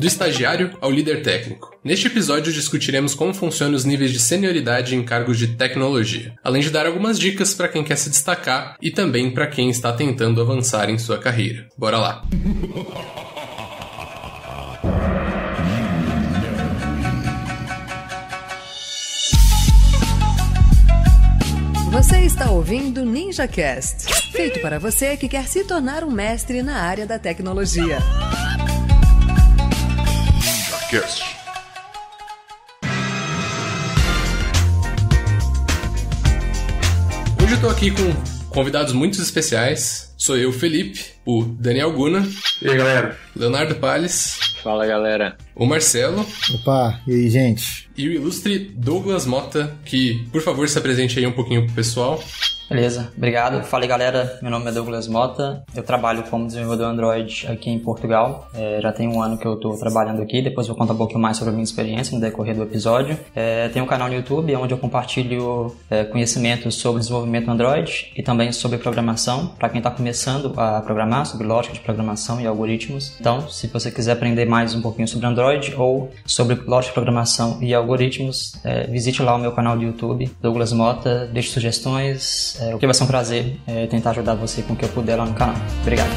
do estagiário ao líder técnico. Neste episódio discutiremos como funcionam os níveis de senioridade em cargos de tecnologia, além de dar algumas dicas para quem quer se destacar e também para quem está tentando avançar em sua carreira. Bora lá! Você está ouvindo NinjaCast, feito para você que quer se tornar um mestre na área da tecnologia. NinjaCast. Hoje eu tô aqui com convidados muito especiais. Sou eu, Felipe, o Daniel Guna. E aí, galera? Leonardo Palles. Fala, galera. O Marcelo. Opa, e aí, gente? E o ilustre Douglas Mota, que, por favor, se apresente aí um pouquinho pro pessoal. Beleza, obrigado. Fala aí, galera, meu nome é Douglas Mota, eu trabalho como desenvolvedor Android aqui em Portugal, já tem um ano que eu estou trabalhando aqui, depois vou contar um pouquinho mais sobre a minha experiência no decorrer do episódio. Tenho um canal no YouTube onde eu compartilho conhecimentos sobre desenvolvimento Android e também sobre programação, para quem está começando a programar, sobre lógica de programação e algoritmos. Então, se você quiser aprender mais um pouquinho sobre Android ou sobre lógica de programação e algoritmos, visite lá o meu canal do YouTube, Douglas Mota, deixe sugestões. O que vai ser um prazer tentar ajudar você com o que eu puder lá no canal. Obrigado.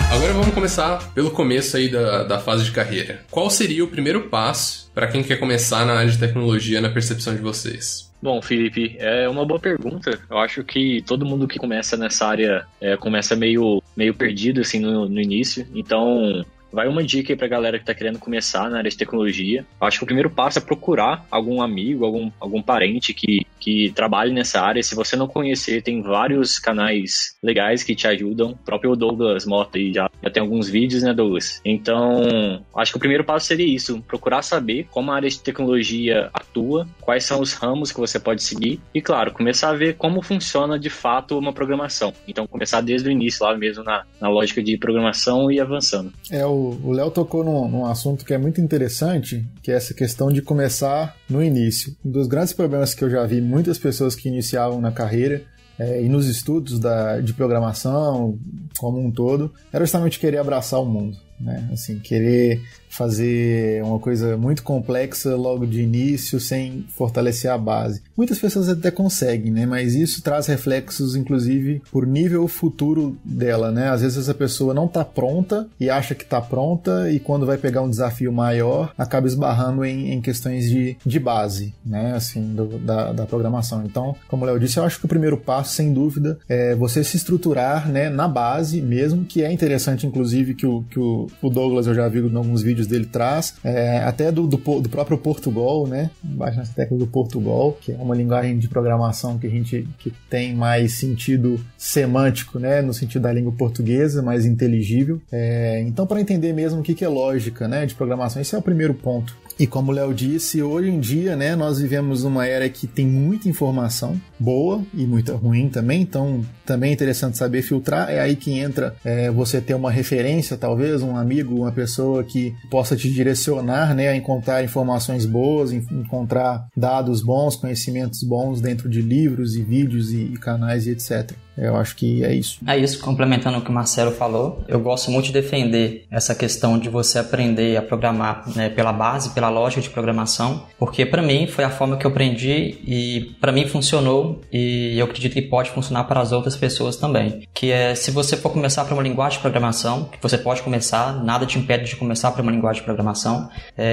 Agora vamos começar pelo começo aí da fase de carreira. Qual seria o primeiro passo para quem quer começar na área de tecnologia na percepção de vocês? Bom, Felipe, é uma boa pergunta. Eu acho que todo mundo que começa nessa área começa meio perdido assim no início. Então, vai uma dica aí pra galera que tá querendo começar na área de tecnologia. Eu acho que o primeiro passo é procurar algum amigo, algum parente que trabalhe nessa área. Se você não conhecer, tem vários canais legais que te ajudam. O próprio Douglas Mota aí já tem alguns vídeos, né, Douglas? Então, acho que o primeiro passo seria isso. Procurar saber como a área de tecnologia atua, quais são os ramos que você pode seguir. E, claro, começar a ver como funciona de fato uma programação. Então, começar desde o início lá mesmo na lógica de programação e avançando. O Léo tocou num assunto que é muito interessante, que é essa questão de começar no início. Um dos grandes problemas que eu já vi muitas pessoas que iniciavam na carreira e nos estudos de programação como um todo, era justamente querer abraçar o mundo, né? Assim, querer fazer uma coisa muito complexa logo de início sem fortalecer a base. Muitas pessoas até conseguem, né? Mas isso traz reflexos, inclusive, por nível futuro dela, né? Às vezes essa pessoa não está pronta e acha que está pronta e quando vai pegar um desafio maior, acaba esbarrando em questões de base, né? Assim, da programação. Então, como o Léo disse, eu acho que o primeiro passo, sem dúvida, é você se estruturar, né, na base mesmo, que é interessante, inclusive, que o Douglas, eu já vi em alguns vídeos dele traz, até do próprio Portugal, né? Baixa nessa tecla do Portugal, que é uma linguagem de programação que tem mais sentido semântico, né? No sentido da língua portuguesa, mais inteligível. Então, para entender mesmo o que é lógica, né, de programação, esse é o primeiro ponto. E como o Léo disse, hoje em dia, né, nós vivemos numa era que tem muita informação boa e muita ruim também, então também é interessante saber filtrar. É aí que entra você ter uma referência, talvez, um amigo, uma pessoa que possa te direcionar, né, a encontrar informações boas, encontrar dados bons, conhecimentos bons dentro de livros e vídeos e canais e etc. Eu acho que é isso. É isso, complementando o que o Marcelo falou, eu gosto muito de defender essa questão de você aprender a programar, né, pela base, pela lógica de programação, porque para mim foi a forma que eu aprendi e para mim funcionou e eu acredito que pode funcionar para as outras pessoas também. Que é, se você for começar por uma linguagem de programação, que você pode começar, nada te impede de começar por uma linguagem de programação,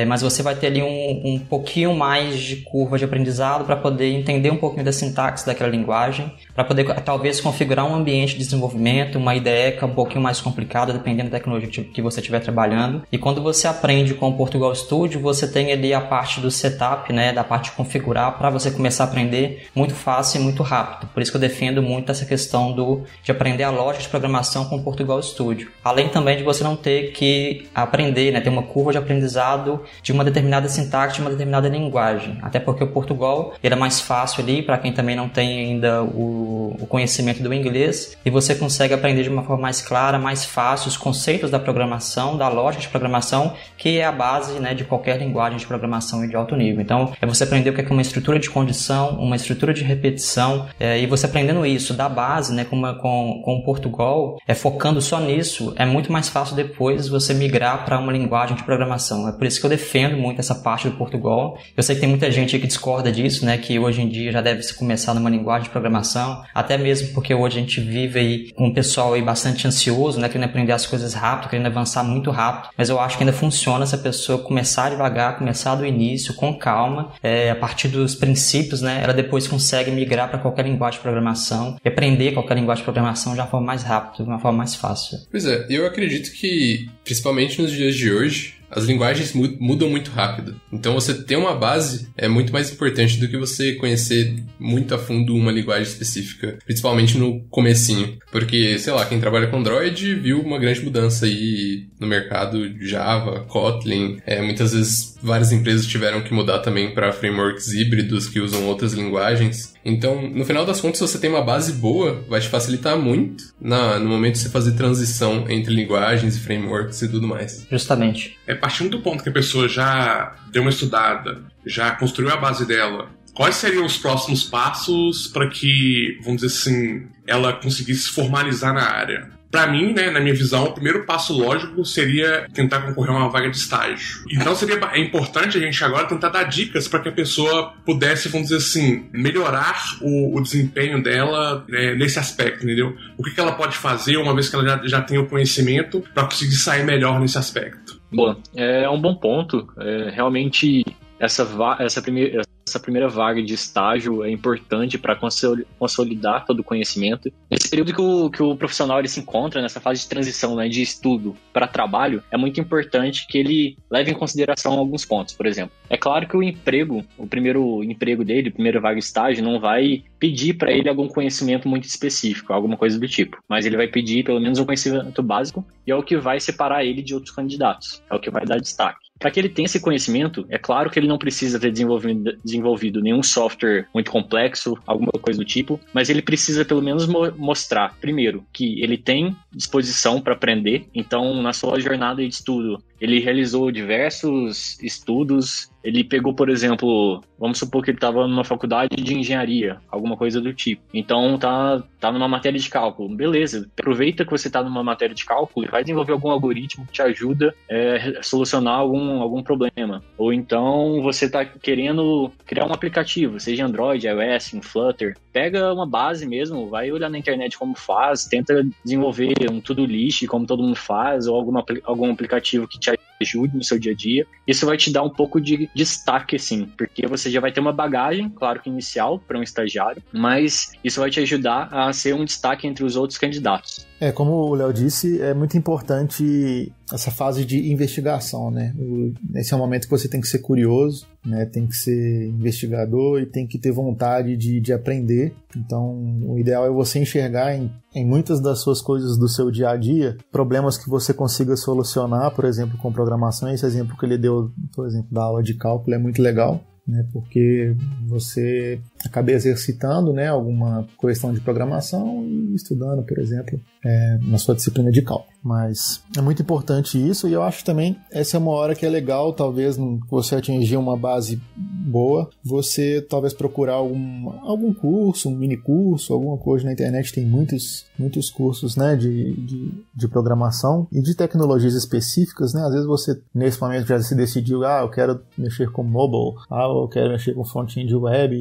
mas você vai ter ali um pouquinho mais de curva de aprendizado para poder entender um pouquinho da sintaxe daquela linguagem, para poder talvez configurar um ambiente de desenvolvimento, uma IDE que é um pouquinho mais complicada, dependendo da tecnologia que você estiver trabalhando. E quando você aprende com o Portugal Studio, você tem ali a parte do setup, né, da parte de configurar, para você começar a aprender muito fácil e muito rápido. Por isso que eu defendo muito essa questão de aprender a lógica de programação com o Portugal Studio. Além também de você não ter que aprender, né, ter uma curva de aprendizado de uma determinada sintaxe, de uma determinada linguagem. Até porque o Portugal ele é mais fácil ali, para quem também não tem ainda o conhecimento do inglês, e você consegue aprender de uma forma mais clara, mais fácil, os conceitos da programação, da lógica de programação, que é a base, né, de qualquer linguagem linguagem de programação de alto nível. Então, é você aprender o que é uma estrutura de condição, uma estrutura de repetição, e você aprendendo isso da base, né, com o Portugal, focando só nisso, é muito mais fácil depois você migrar para uma linguagem de programação. É por isso que eu defendo muito essa parte do Portugal. Eu sei que tem muita gente aí que discorda disso, né, que hoje em dia já deve se começar numa linguagem de programação, até mesmo porque hoje a gente vive aí com um pessoal aí bastante ansioso, né, querendo aprender as coisas rápido, querendo avançar muito rápido, mas eu acho que ainda funciona se a pessoa começar devagar, começar do início, com calma, a partir dos princípios, né, ela depois consegue migrar para qualquer linguagem de programação e aprender qualquer linguagem de programação de uma forma mais rápida, de uma forma mais fácil. Pois é, eu acredito que, principalmente nos dias de hoje, as linguagens mudam muito rápido. Então você ter uma base é muito mais importante do que você conhecer muito a fundo uma linguagem específica, principalmente no comecinho. Porque, sei lá, quem trabalha com Android viu uma grande mudança aí no mercado Java, Kotlin. Muitas vezes várias empresas tiveram que mudar também para frameworks híbridos que usam outras linguagens. Então, no final das contas, se você tem uma base boa, vai te facilitar muito no momento de você fazer transição entre linguagens e frameworks e tudo mais. Justamente. Partindo do ponto que a pessoa já deu uma estudada, já construiu a base dela, quais seriam os próximos passos para que, vamos dizer assim, ela conseguisse se formalizar na área? Para mim, né, na minha visão, o primeiro passo lógico seria tentar concorrer a uma vaga de estágio. Então é importante a gente agora tentar dar dicas para que a pessoa pudesse, vamos dizer assim, melhorar o desempenho dela, né, nesse aspecto, entendeu? O que ela pode fazer uma vez que ela já tem o conhecimento para conseguir sair melhor nesse aspecto. Bom, é um bom ponto. Realmente, essa primeira vaga de estágio é importante para consolidar todo o conhecimento. Nesse período que o profissional ele se encontra, nessa fase de transição, né, de estudo para trabalho, é muito importante que ele leve em consideração alguns pontos. Por exemplo, é claro que o primeiro emprego dele, a primeira vaga de estágio, não vai pedir para ele algum conhecimento muito específico, alguma coisa do tipo, mas ele vai pedir pelo menos um conhecimento básico e é o que vai separar ele de outros candidatos, é o que vai dar destaque. Para que ele tenha esse conhecimento, é claro que ele não precisa ter desenvolvido nenhum software muito complexo, alguma coisa do tipo, mas ele precisa pelo menos mostrar, primeiro, que ele tem disposição para aprender. Então, na sua jornada de estudo, ele realizou diversos estudos. Ele pegou, por exemplo, vamos supor que ele estava numa faculdade de engenharia, alguma coisa do tipo. Então, tá numa matéria de cálculo. Beleza, aproveita que você está numa matéria de cálculo e vai desenvolver algum algoritmo que te ajuda a solucionar algum problema. Ou então, você está querendo criar um aplicativo, seja Android, iOS, um Flutter. Pega uma base mesmo, vai olhar na internet como faz, tenta desenvolver um to-do list, como todo mundo faz, ou algum aplicativo que te ajude no seu dia a dia. Isso vai te dar um pouco de destaque, assim, porque você já vai ter uma bagagem, claro que inicial, para um estagiário, mas isso vai te ajudar a ser um destaque entre os outros candidatos. Como o Léo disse, é muito importante essa fase de investigação, né? Esse é um momento que você tem que ser curioso, né? Tem que ser investigador e tem que ter vontade de aprender. Então, o ideal é você enxergar em muitas das suas coisas do seu dia a dia, problemas que você consiga solucionar, por exemplo, com programação. Esse exemplo que ele deu, por exemplo, da aula de cálculo é muito legal, né, porque você acaba exercitando, né, alguma questão de programação e estudando, por exemplo, na sua disciplina de cálculo. Mas é muito importante isso, e eu acho também essa é uma hora que é legal, talvez você atingir uma base boa, você talvez procurar algum curso, um mini curso, alguma coisa na internet. Tem muitos cursos, né, de programação e de tecnologias específicas, né? Às vezes você nesse momento já se decidiu, eu quero mexer com mobile, eu quero mexer com front-end web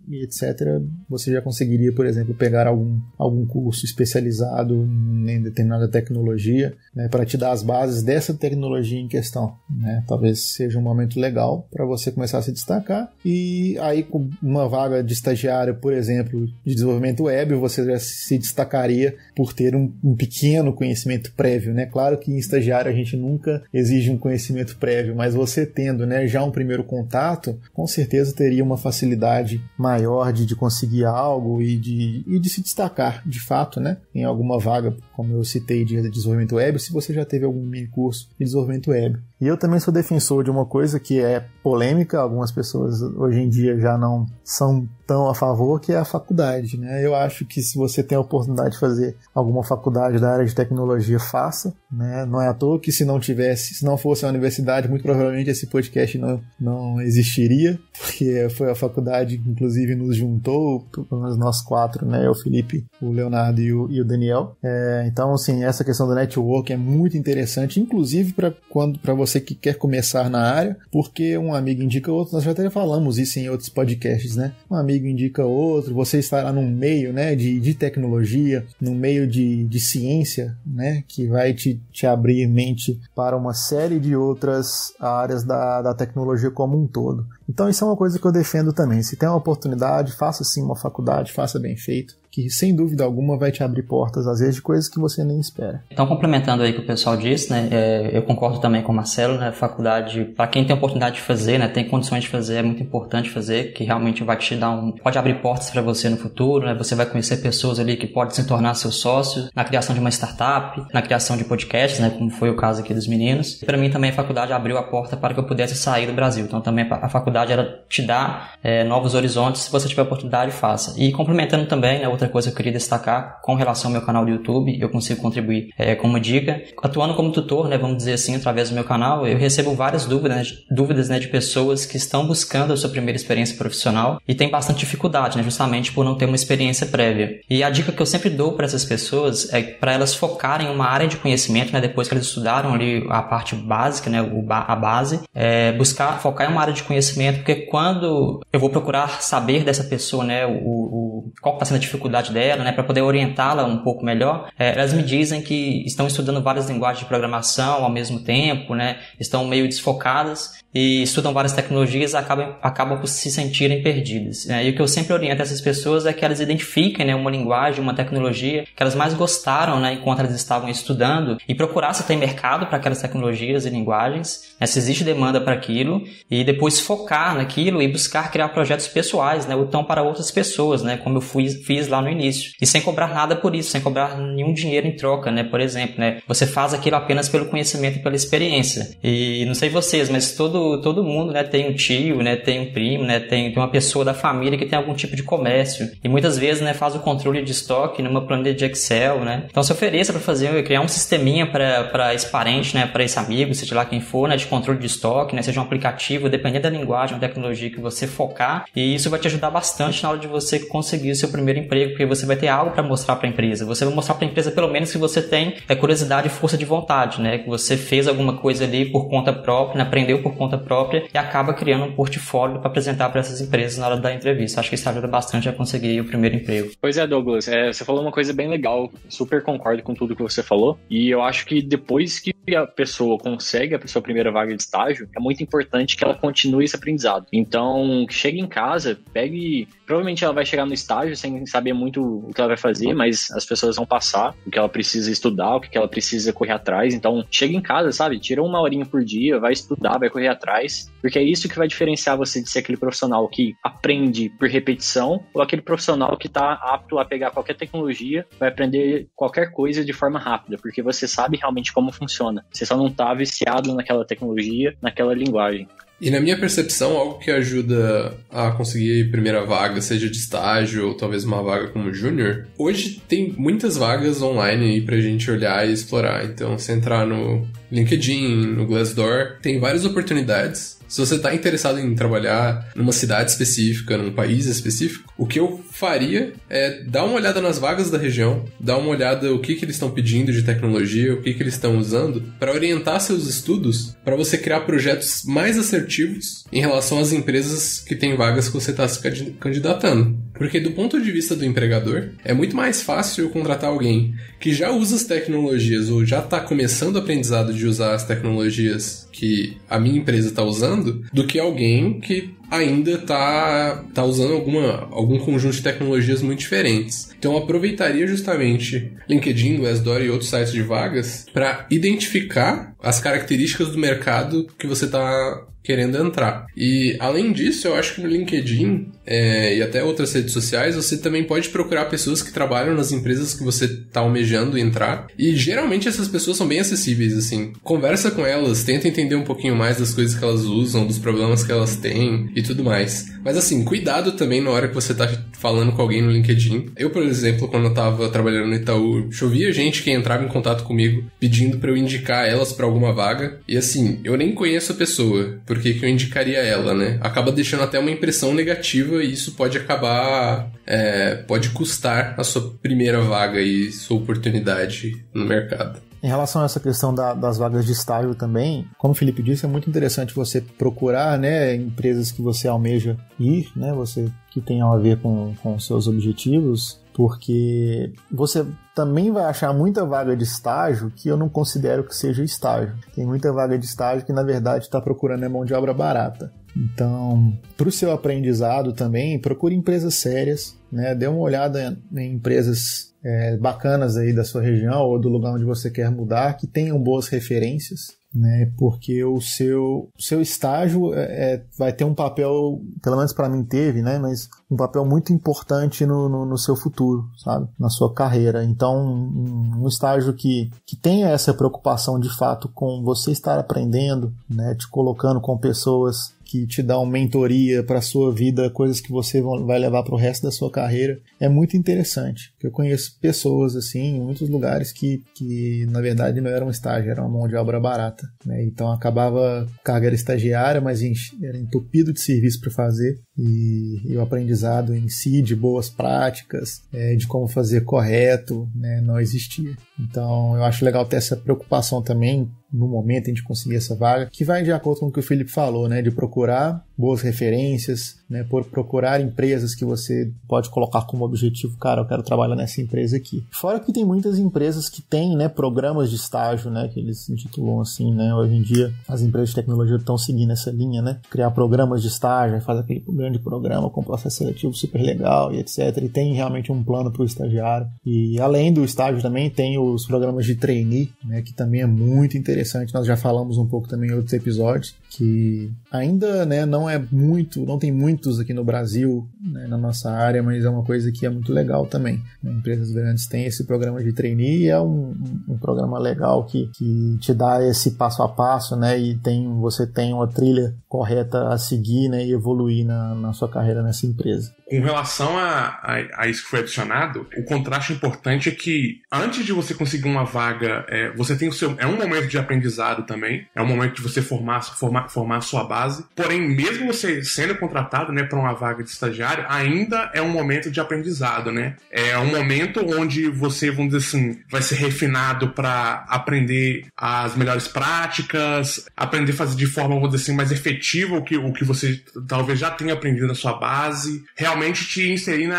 e etc. Você já conseguiria, por exemplo, pegar algum curso especializado em determinada tecnologia, né, para te dar as bases dessa tecnologia em questão, né? Talvez seja um momento legal para você começar a se destacar, e aí com uma vaga de estagiário, por exemplo, de desenvolvimento web, você já se destacaria por ter um pequeno conhecimento prévio, né? Claro que em estagiário a gente nunca exige um conhecimento prévio, mas você tendo, né, já um primeiro contato, com certeza teria uma facilidade maior de conseguir algo e de se destacar, de fato, né, em alguma vaga, como eu citei, de desenvolvimento web, se você já teve algum mini curso de desenvolvimento web. E eu também sou defensor de uma coisa que é polêmica, algumas pessoas hoje em dia já não são tão a favor, que é a faculdade, né? Eu acho que se você tem a oportunidade de fazer alguma faculdade da área de tecnologia, faça, né? Não é à toa que se não fosse a universidade, muito provavelmente esse podcast não existiria, porque foi a faculdade que inclusive nos juntou, pelo menos nós 4, né? O Felipe, o Leonardo e o Daniel. Então, assim, essa questão do network é muito interessante, inclusive para você que quer começar na área, porque um amigo indica outro, nós já até falamos isso em outros podcasts, né? Um amigo indica outro, você estará num meio, né, de tecnologia, num meio de ciência, né, que vai te abrir mente para uma série de outras áreas da tecnologia como um todo. Então isso é uma coisa que eu defendo também. Se tem uma oportunidade, faça sim uma faculdade, faça bem feito, que sem dúvida alguma vai te abrir portas, às vezes, de coisas que você nem espera. Então, complementando aí o que o pessoal disse, né, eu concordo também com o Marcelo, né, faculdade, para quem tem a oportunidade de fazer, né, tem condições de fazer, é muito importante fazer, que realmente vai te dar pode abrir portas para você no futuro, né, você vai conhecer pessoas ali que podem se tornar seus sócios, na criação de uma startup, na criação de podcasts, né, como foi o caso aqui dos meninos. E para mim também a faculdade abriu a porta para que eu pudesse sair do Brasil, então também a faculdade ela te dá novos horizontes, se você tiver a oportunidade, faça. E complementando também, né, outra coisa que eu queria destacar com relação ao meu canal do YouTube, eu consigo contribuir com uma dica. Atuando como tutor, né, vamos dizer assim, através do meu canal, eu recebo várias dúvidas, né, de pessoas que estão buscando a sua primeira experiência profissional e tem bastante dificuldade, né, justamente por não ter uma experiência prévia. E a dica que eu sempre dou para essas pessoas é para elas focarem em uma área de conhecimento, né, depois que elas estudaram ali a parte básica, né, a base, focar em uma área de conhecimento, porque quando eu vou procurar saber dessa pessoa, né, qual está sendo a dificuldade dela, né, para poder orientá-la um pouco melhor, elas me dizem que estão estudando várias linguagens de programação ao mesmo tempo, né, estão meio desfocadas e estudam várias tecnologias e acabam por se sentirem perdidas. E o que eu sempre oriento essas pessoas é que elas identifiquem, né, uma linguagem, uma tecnologia que elas mais gostaram, né, enquanto elas estavam estudando e procurar se tem mercado para aquelas tecnologias e linguagens, né, se existe demanda para aquilo e depois focar naquilo e buscar criar projetos pessoais, né, ou então para outras pessoas, né, como eu fiz lá no início. E sem cobrar nada por isso, sem cobrar nenhum dinheiro em troca, né, por exemplo, né, você faz aquilo apenas pelo conhecimento e pela experiência. E não sei vocês, mas todo mundo, né, tem um tio, né, tem um primo, né, tem uma pessoa da família que tem algum tipo de comércio e muitas vezes, né, faz o controle de estoque numa planilha de Excel, né, então se ofereça para criar um sisteminha para esse parente, né, para esse amigo, seja lá quem for, né, de controle de estoque, né, seja um aplicativo, dependendo da linguagem ou tecnologia que você focar, e isso vai te ajudar bastante na hora de você conseguir o seu primeiro emprego, porque você vai ter algo para mostrar para a empresa, você vai mostrar para a empresa pelo menos que você tem curiosidade e força de vontade, né, que você fez alguma coisa ali por conta própria, né, aprendeu por conta própria e acaba criando um portfólio para apresentar para essas empresas na hora da entrevista. Acho que isso ajuda bastante a conseguir o primeiro emprego. Pois é, Douglas, você falou uma coisa bem legal, super concordo com tudo que você falou, e eu acho que depois que a pessoa consegue a sua primeira vaga de estágio, é muito importante que ela continue esse aprendizado. Então, chegue em casa, provavelmente ela vai chegar no estágio sem saber muito o que ela vai fazer, mas as pessoas vão passar o que ela precisa estudar, o que ela precisa correr atrás. Então, chega em casa, sabe? Tira uma horinha por dia, vai estudar, vai correr atrás, porque é isso que vai diferenciar você de ser aquele profissional que aprende por repetição ou aquele profissional que está apto a pegar qualquer tecnologia, vai aprender qualquer coisa de forma rápida, porque você sabe realmente como funciona. Você só não está viciado naquela tecnologia, naquela linguagem. E na minha percepção, algo que ajuda a conseguir a primeira vaga, seja de estágio ou talvez uma vaga como júnior, hoje tem muitas vagas online aí pra gente olhar e explorar. Então, se entrar no LinkedIn, no Glassdoor, tem várias oportunidades. Se você está interessado em trabalhar numa cidade específica, num país específico, o que eu faria é dar uma olhada nas vagas da região, dar uma olhada o que eles estão pedindo de tecnologia, o que eles estão usando, para orientar seus estudos, para você criar projetos mais assertivos em relação às empresas que têm vagas que você está se candidatando. Porque do ponto de vista do empregador, é muito mais fácil eu contratar alguém que já usa as tecnologias ou já está começando o aprendizado de usar as tecnologias que a minha empresa está usando, do que alguém que ainda tá usando algum conjunto de tecnologias muito diferentes. Então eu aproveitaria justamente LinkedIn, Glassdoor e outros sites de vagas para identificar as características do mercado que você está querendo entrar. E além disso, eu acho que no LinkedIn e até outras redes sociais, você também pode procurar pessoas que trabalham nas empresas que você está almejando entrar. E geralmente essas pessoas são bem acessíveis, assim. Conversa com elas, tenta entender um pouquinho mais das coisas que elas usam, dos problemas que elas têm e tudo mais. Mas assim, cuidado também na hora que você está falando com alguém no LinkedIn. Eu, por exemplo, quando eu estava trabalhando no Itaú, chovia gente que entrava em contato comigo pedindo para eu indicar elas para alguma vaga. E assim, eu nem conheço a pessoa. Por que eu indicaria ela, né? Acaba deixando até uma impressão negativa e isso pode acabar... pode custar a sua primeira vaga e sua oportunidade no mercado. Em relação a essa questão das vagas de estágio também, como o Felipe disse, é muito interessante você procurar, né, empresas que você almeja ir, né, você que tenham a ver com os seus objetivos, porque você também vai achar muita vaga de estágio que eu não considero que seja estágio. Tem muita vaga de estágio que, na verdade, está procurando mão de obra barata. Então, para o seu aprendizado também, procure empresas sérias, né? Dê uma olhada em empresas bacanas aí da sua região ou do lugar onde você quer mudar, que tenham boas referências, né? Porque o seu estágio vai ter um papel, pelo menos para mim teve, né? Mas um papel muito importante no seu futuro, sabe? Na sua carreira. Então, um estágio que tenha essa preocupação de fato com você estar aprendendo, né? Te colocando com pessoas que te dão mentoria para a sua vida, coisas que você vai levar para o resto da sua carreira, é muito interessante. Eu conheço pessoas assim, em muitos lugares que na verdade não eram estágio, era uma mão de obra barata, né? Então acabava, a carga era estagiária, mas era entupido de serviço para fazer, e o aprendizado em si, de boas práticas, de como fazer correto, né, não existia. Então eu acho legal ter essa preocupação também no momento em de conseguir essa vaga, que vai de acordo com o que o Felipe falou, né, de procurar boas referências, né, procurar empresas que você pode colocar como objetivo, cara, eu quero trabalhar nessa empresa aqui. Fora que tem muitas empresas que têm, né, programas de estágio, né, que eles intitulam assim, né, hoje em dia as empresas de tecnologia estão seguindo essa linha, né, criar programas de estágio, faz aquele grande programa com processo seletivo super legal e etc, e tem realmente um plano para o estagiário. E além do estágio também tem os programas de trainee, né, que também é muito interessante. Nós já falamos um pouco também em outros episódios, que ainda, né, não tem muitos aqui no Brasil, né, na nossa área, mas é uma coisa que é muito legal também. Empresas grandes têm esse programa de trainee e é um programa legal que te dá esse passo a passo, né, e você tem uma trilha correta a seguir, né, e evoluir na sua carreira nessa empresa. Com relação a isso que foi adicionado, o contraste importante é que antes de você conseguir uma vaga, você tem é um momento de aprendizado também, é um momento de você formar a sua base, porém mesmo você sendo contratado, né, para uma vaga de estagiário, ainda é um momento de aprendizado, né? É um momento onde você, vamos dizer assim, vai ser refinado para aprender as melhores práticas, aprender a fazer de forma, vamos dizer assim, mais efetiva o que você talvez já tenha aprendido na sua base, realmente te inserir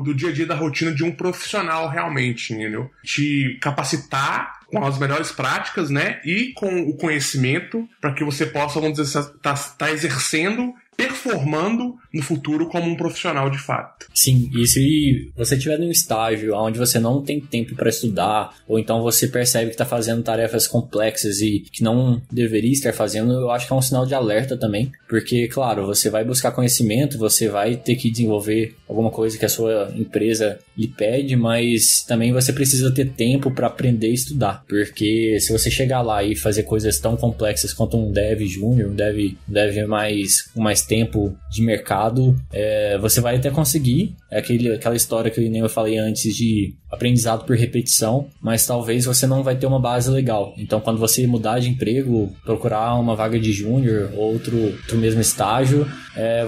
do dia a dia da rotina de um profissional realmente, entendeu? Te capacitar com as melhores práticas, né? E com o conhecimento para que você possa, vamos dizer, tá exercendo, performando no futuro como um profissional de fato. Sim, e se você estiver num estágio onde você não tem tempo para estudar, ou então você percebe que está fazendo tarefas complexas e que não deveria estar fazendo, eu acho que é um sinal de alerta também, porque, claro, você vai buscar conhecimento, você vai ter que desenvolver alguma coisa que a sua empresa lhe pede, mas também você precisa ter tempo para aprender e estudar, porque se você chegar lá e fazer coisas tão complexas quanto um dev júnior, um dev com mais tempo de mercado, você vai até conseguir aquela história que nem eu falei antes de aprendizado por repetição, mas talvez você não vai ter uma base legal. Então, quando você mudar de emprego, procurar uma vaga de júnior ou outro mesmo estágio,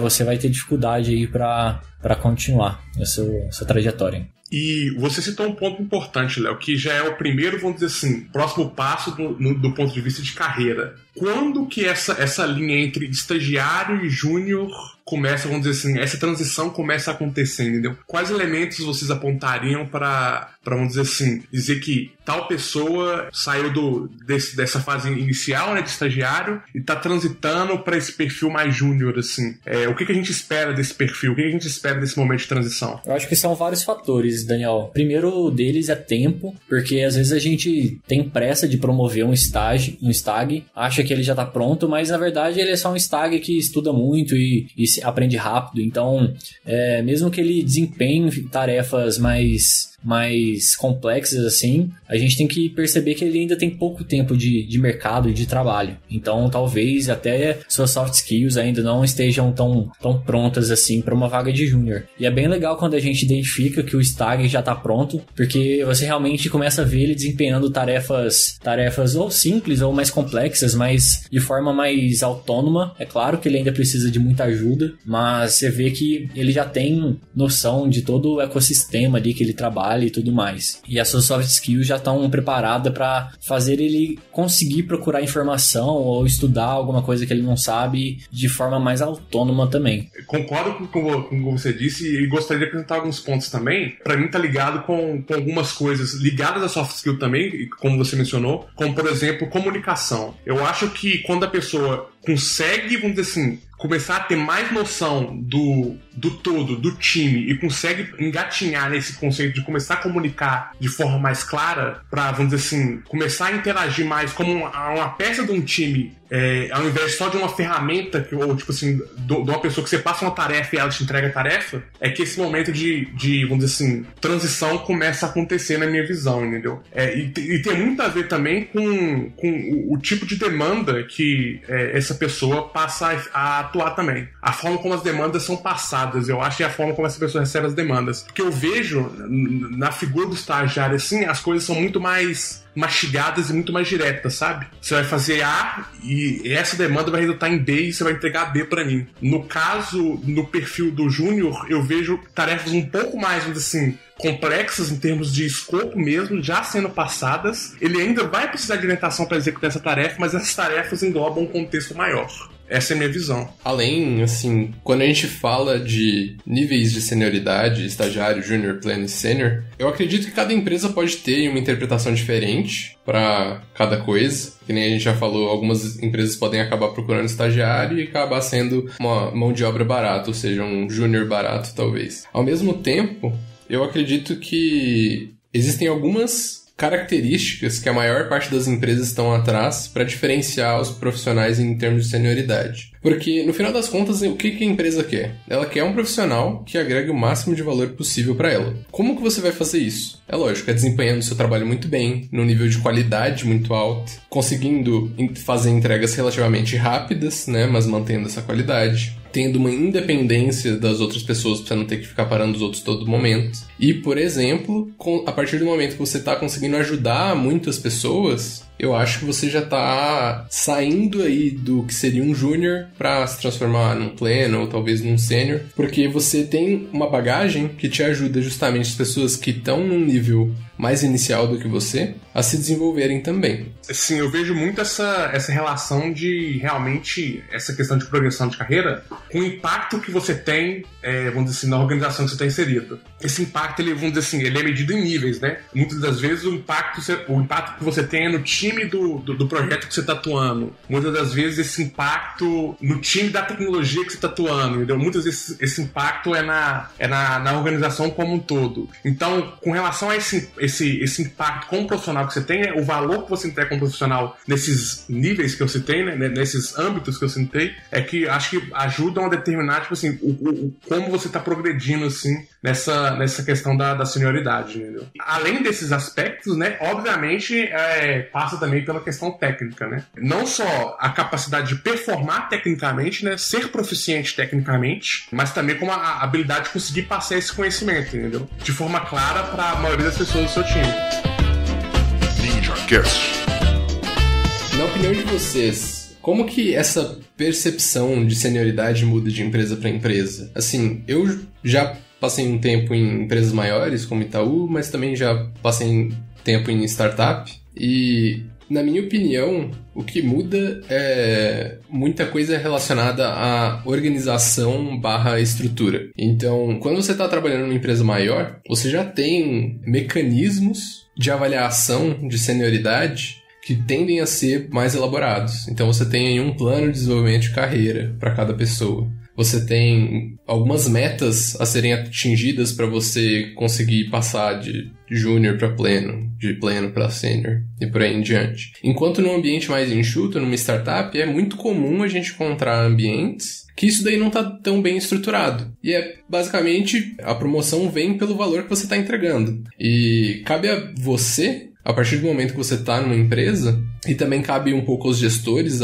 você vai ter dificuldade aí para continuar essa trajetória. E você citou um ponto importante, Léo, que já é o primeiro, vamos dizer assim, próximo passo do ponto de vista de carreira. quando que essa linha entre estagiário e júnior começa, vamos dizer assim, essa transição começa a acontecer, entendeu? Quais elementos vocês apontariam para vamos dizer assim, dizer que tal pessoa saiu dessa fase inicial, né, de estagiário e está transitando para esse perfil mais júnior, assim? O que a gente espera desse perfil? O que a gente espera desse momento de transição? Eu acho que são vários fatores, Daniel. O primeiro deles é tempo, porque às vezes a gente tem pressa de promover um stag, acha que ele já está pronto, mas na verdade ele é só um stag que estuda muito e aprende rápido. Então, mesmo que ele desempenhe tarefas mais complexas assim, a gente tem que perceber que ele ainda tem pouco tempo de mercado e de trabalho. Então, talvez até suas soft skills ainda não estejam tão prontas assim para uma vaga de júnior. E é bem legal quando a gente identifica que o stag já está pronto, porque você realmente começa a ver ele desempenhando tarefas ou simples ou mais complexas, mas de forma mais autônoma. É claro que ele ainda precisa de muita ajuda, mas você vê que ele já tem noção de todo o ecossistema ali que ele trabalha e tudo mais. E as suas soft skills já estão preparadas para fazer ele conseguir procurar informação ou estudar alguma coisa que ele não sabe de forma mais autônoma também. Concordo com o que você disse e gostaria de apresentar alguns pontos também. Para mim tá ligado com algumas coisas ligadas à soft skill também, como você mencionou, como por exemplo comunicação. Eu acho que quando a pessoa consegue, vamos dizer assim, começar a ter mais noção do todo, do time, e consegue engatinhar nesse conceito de começar a comunicar de forma mais clara, para, vamos dizer assim, começar a interagir mais como uma peça de um time, ao invés só de uma ferramenta, ou tipo assim, de uma pessoa que você passa uma tarefa e ela te entrega a tarefa, é que esse momento de vamos dizer assim, transição começa a acontecer na minha visão, entendeu? E tem muito a ver também com o tipo de demanda que essa pessoa passa a atuar também. A forma como as demandas são passadas, eu acho, é a forma como essa pessoa recebe as demandas. Porque eu vejo na figura do estagiário, assim, as coisas são muito mais mastigadas e muito mais diretas, sabe? Você vai fazer A e essa demanda vai resultar em B e você vai entregar B pra mim. No caso, no perfil do júnior, eu vejo tarefas um pouco mais, assim, complexas em termos de escopo mesmo, já sendo passadas. Ele ainda vai precisar de orientação para executar essa tarefa, mas essas tarefas englobam um contexto maior. Essa é a minha visão. Além, assim, quando a gente fala de níveis de senioridade, estagiário, júnior, pleno e sênior, eu acredito que cada empresa pode ter uma interpretação diferente para cada coisa. Que nem a gente já falou, algumas empresas podem acabar procurando estagiário e acabar sendo uma mão de obra barata, ou seja, um júnior barato, talvez. Ao mesmo tempo, eu acredito que existem algumas características que a maior parte das empresas estão atrás para diferenciar os profissionais em termos de senioridade. Porque, no final das contas, o que a empresa quer? Ela quer um profissional que agregue o máximo de valor possível para ela. Como que você vai fazer isso? É lógico, é desempenhando o seu trabalho muito bem, num nível de qualidade muito alto, conseguindo fazer entregas relativamente rápidas, né, mas mantendo essa qualidade, tendo uma independência das outras pessoas para você não ter que ficar parando os outros todo momento. E, por exemplo, a partir do momento que você está conseguindo ajudar muitas pessoas, eu acho que você já está saindo aí do que seria um júnior para se transformar num pleno ou talvez num sênior, porque você tem uma bagagem que te ajuda justamente as pessoas que estão num nível mais inicial do que você a se desenvolverem também. Sim, eu vejo muito essa relação de realmente essa questão de progressão de carreira com o impacto que você tem, vamos dizer assim, na organização que você está inserido. Esse impacto, ele, vamos dizer assim, ele é medido em níveis, né? Muitas das vezes o impacto que você tem é no time do projeto que você está atuando. Muitas das vezes esse impacto no time da tecnologia que você está atuando, entendeu? Muitas vezes esse impacto é na organização como um todo. Então, com relação a esse impacto como profissional que você tem, o valor que você entrega como profissional nesses níveis que eu citei, né, nesses âmbitos que eu citei, é que acho que ajudam a determinar, tipo assim, como você está progredindo, assim, nessa questão da senioridade, entendeu? Além desses aspectos, né, obviamente, passa também pela questão técnica, né? Não só a capacidade de performar tecnicamente, né, ser proficiente tecnicamente, mas também com a habilidade de conseguir passar esse conhecimento, entendeu? De forma clara para a maioria das pessoas do seu time. Na opinião de vocês, como que essa percepção de senioridade muda de empresa para empresa? Assim, eu já passei um tempo em empresas maiores, como Itaú, mas também já passei tempo em startup. E Na minha opinião, o que muda é muita coisa relacionada à organização / estrutura. Então, quando você está trabalhando numa empresa maior, você já tem mecanismos de avaliação de senioridade que tendem a ser mais elaborados. Então, você tem aí um plano de desenvolvimento de carreira para cada pessoa. Você tem algumas metas a serem atingidas para você conseguir passar de júnior para pleno, de pleno para sênior e por aí em diante. Enquanto num ambiente mais enxuto, numa startup, é muito comum a gente encontrar ambientes que isso daí não está tão bem estruturado. E basicamente, a promoção vem pelo valor que você está entregando. E cabe a você, a partir do momento que você está numa empresa, e também cabe um pouco aos gestores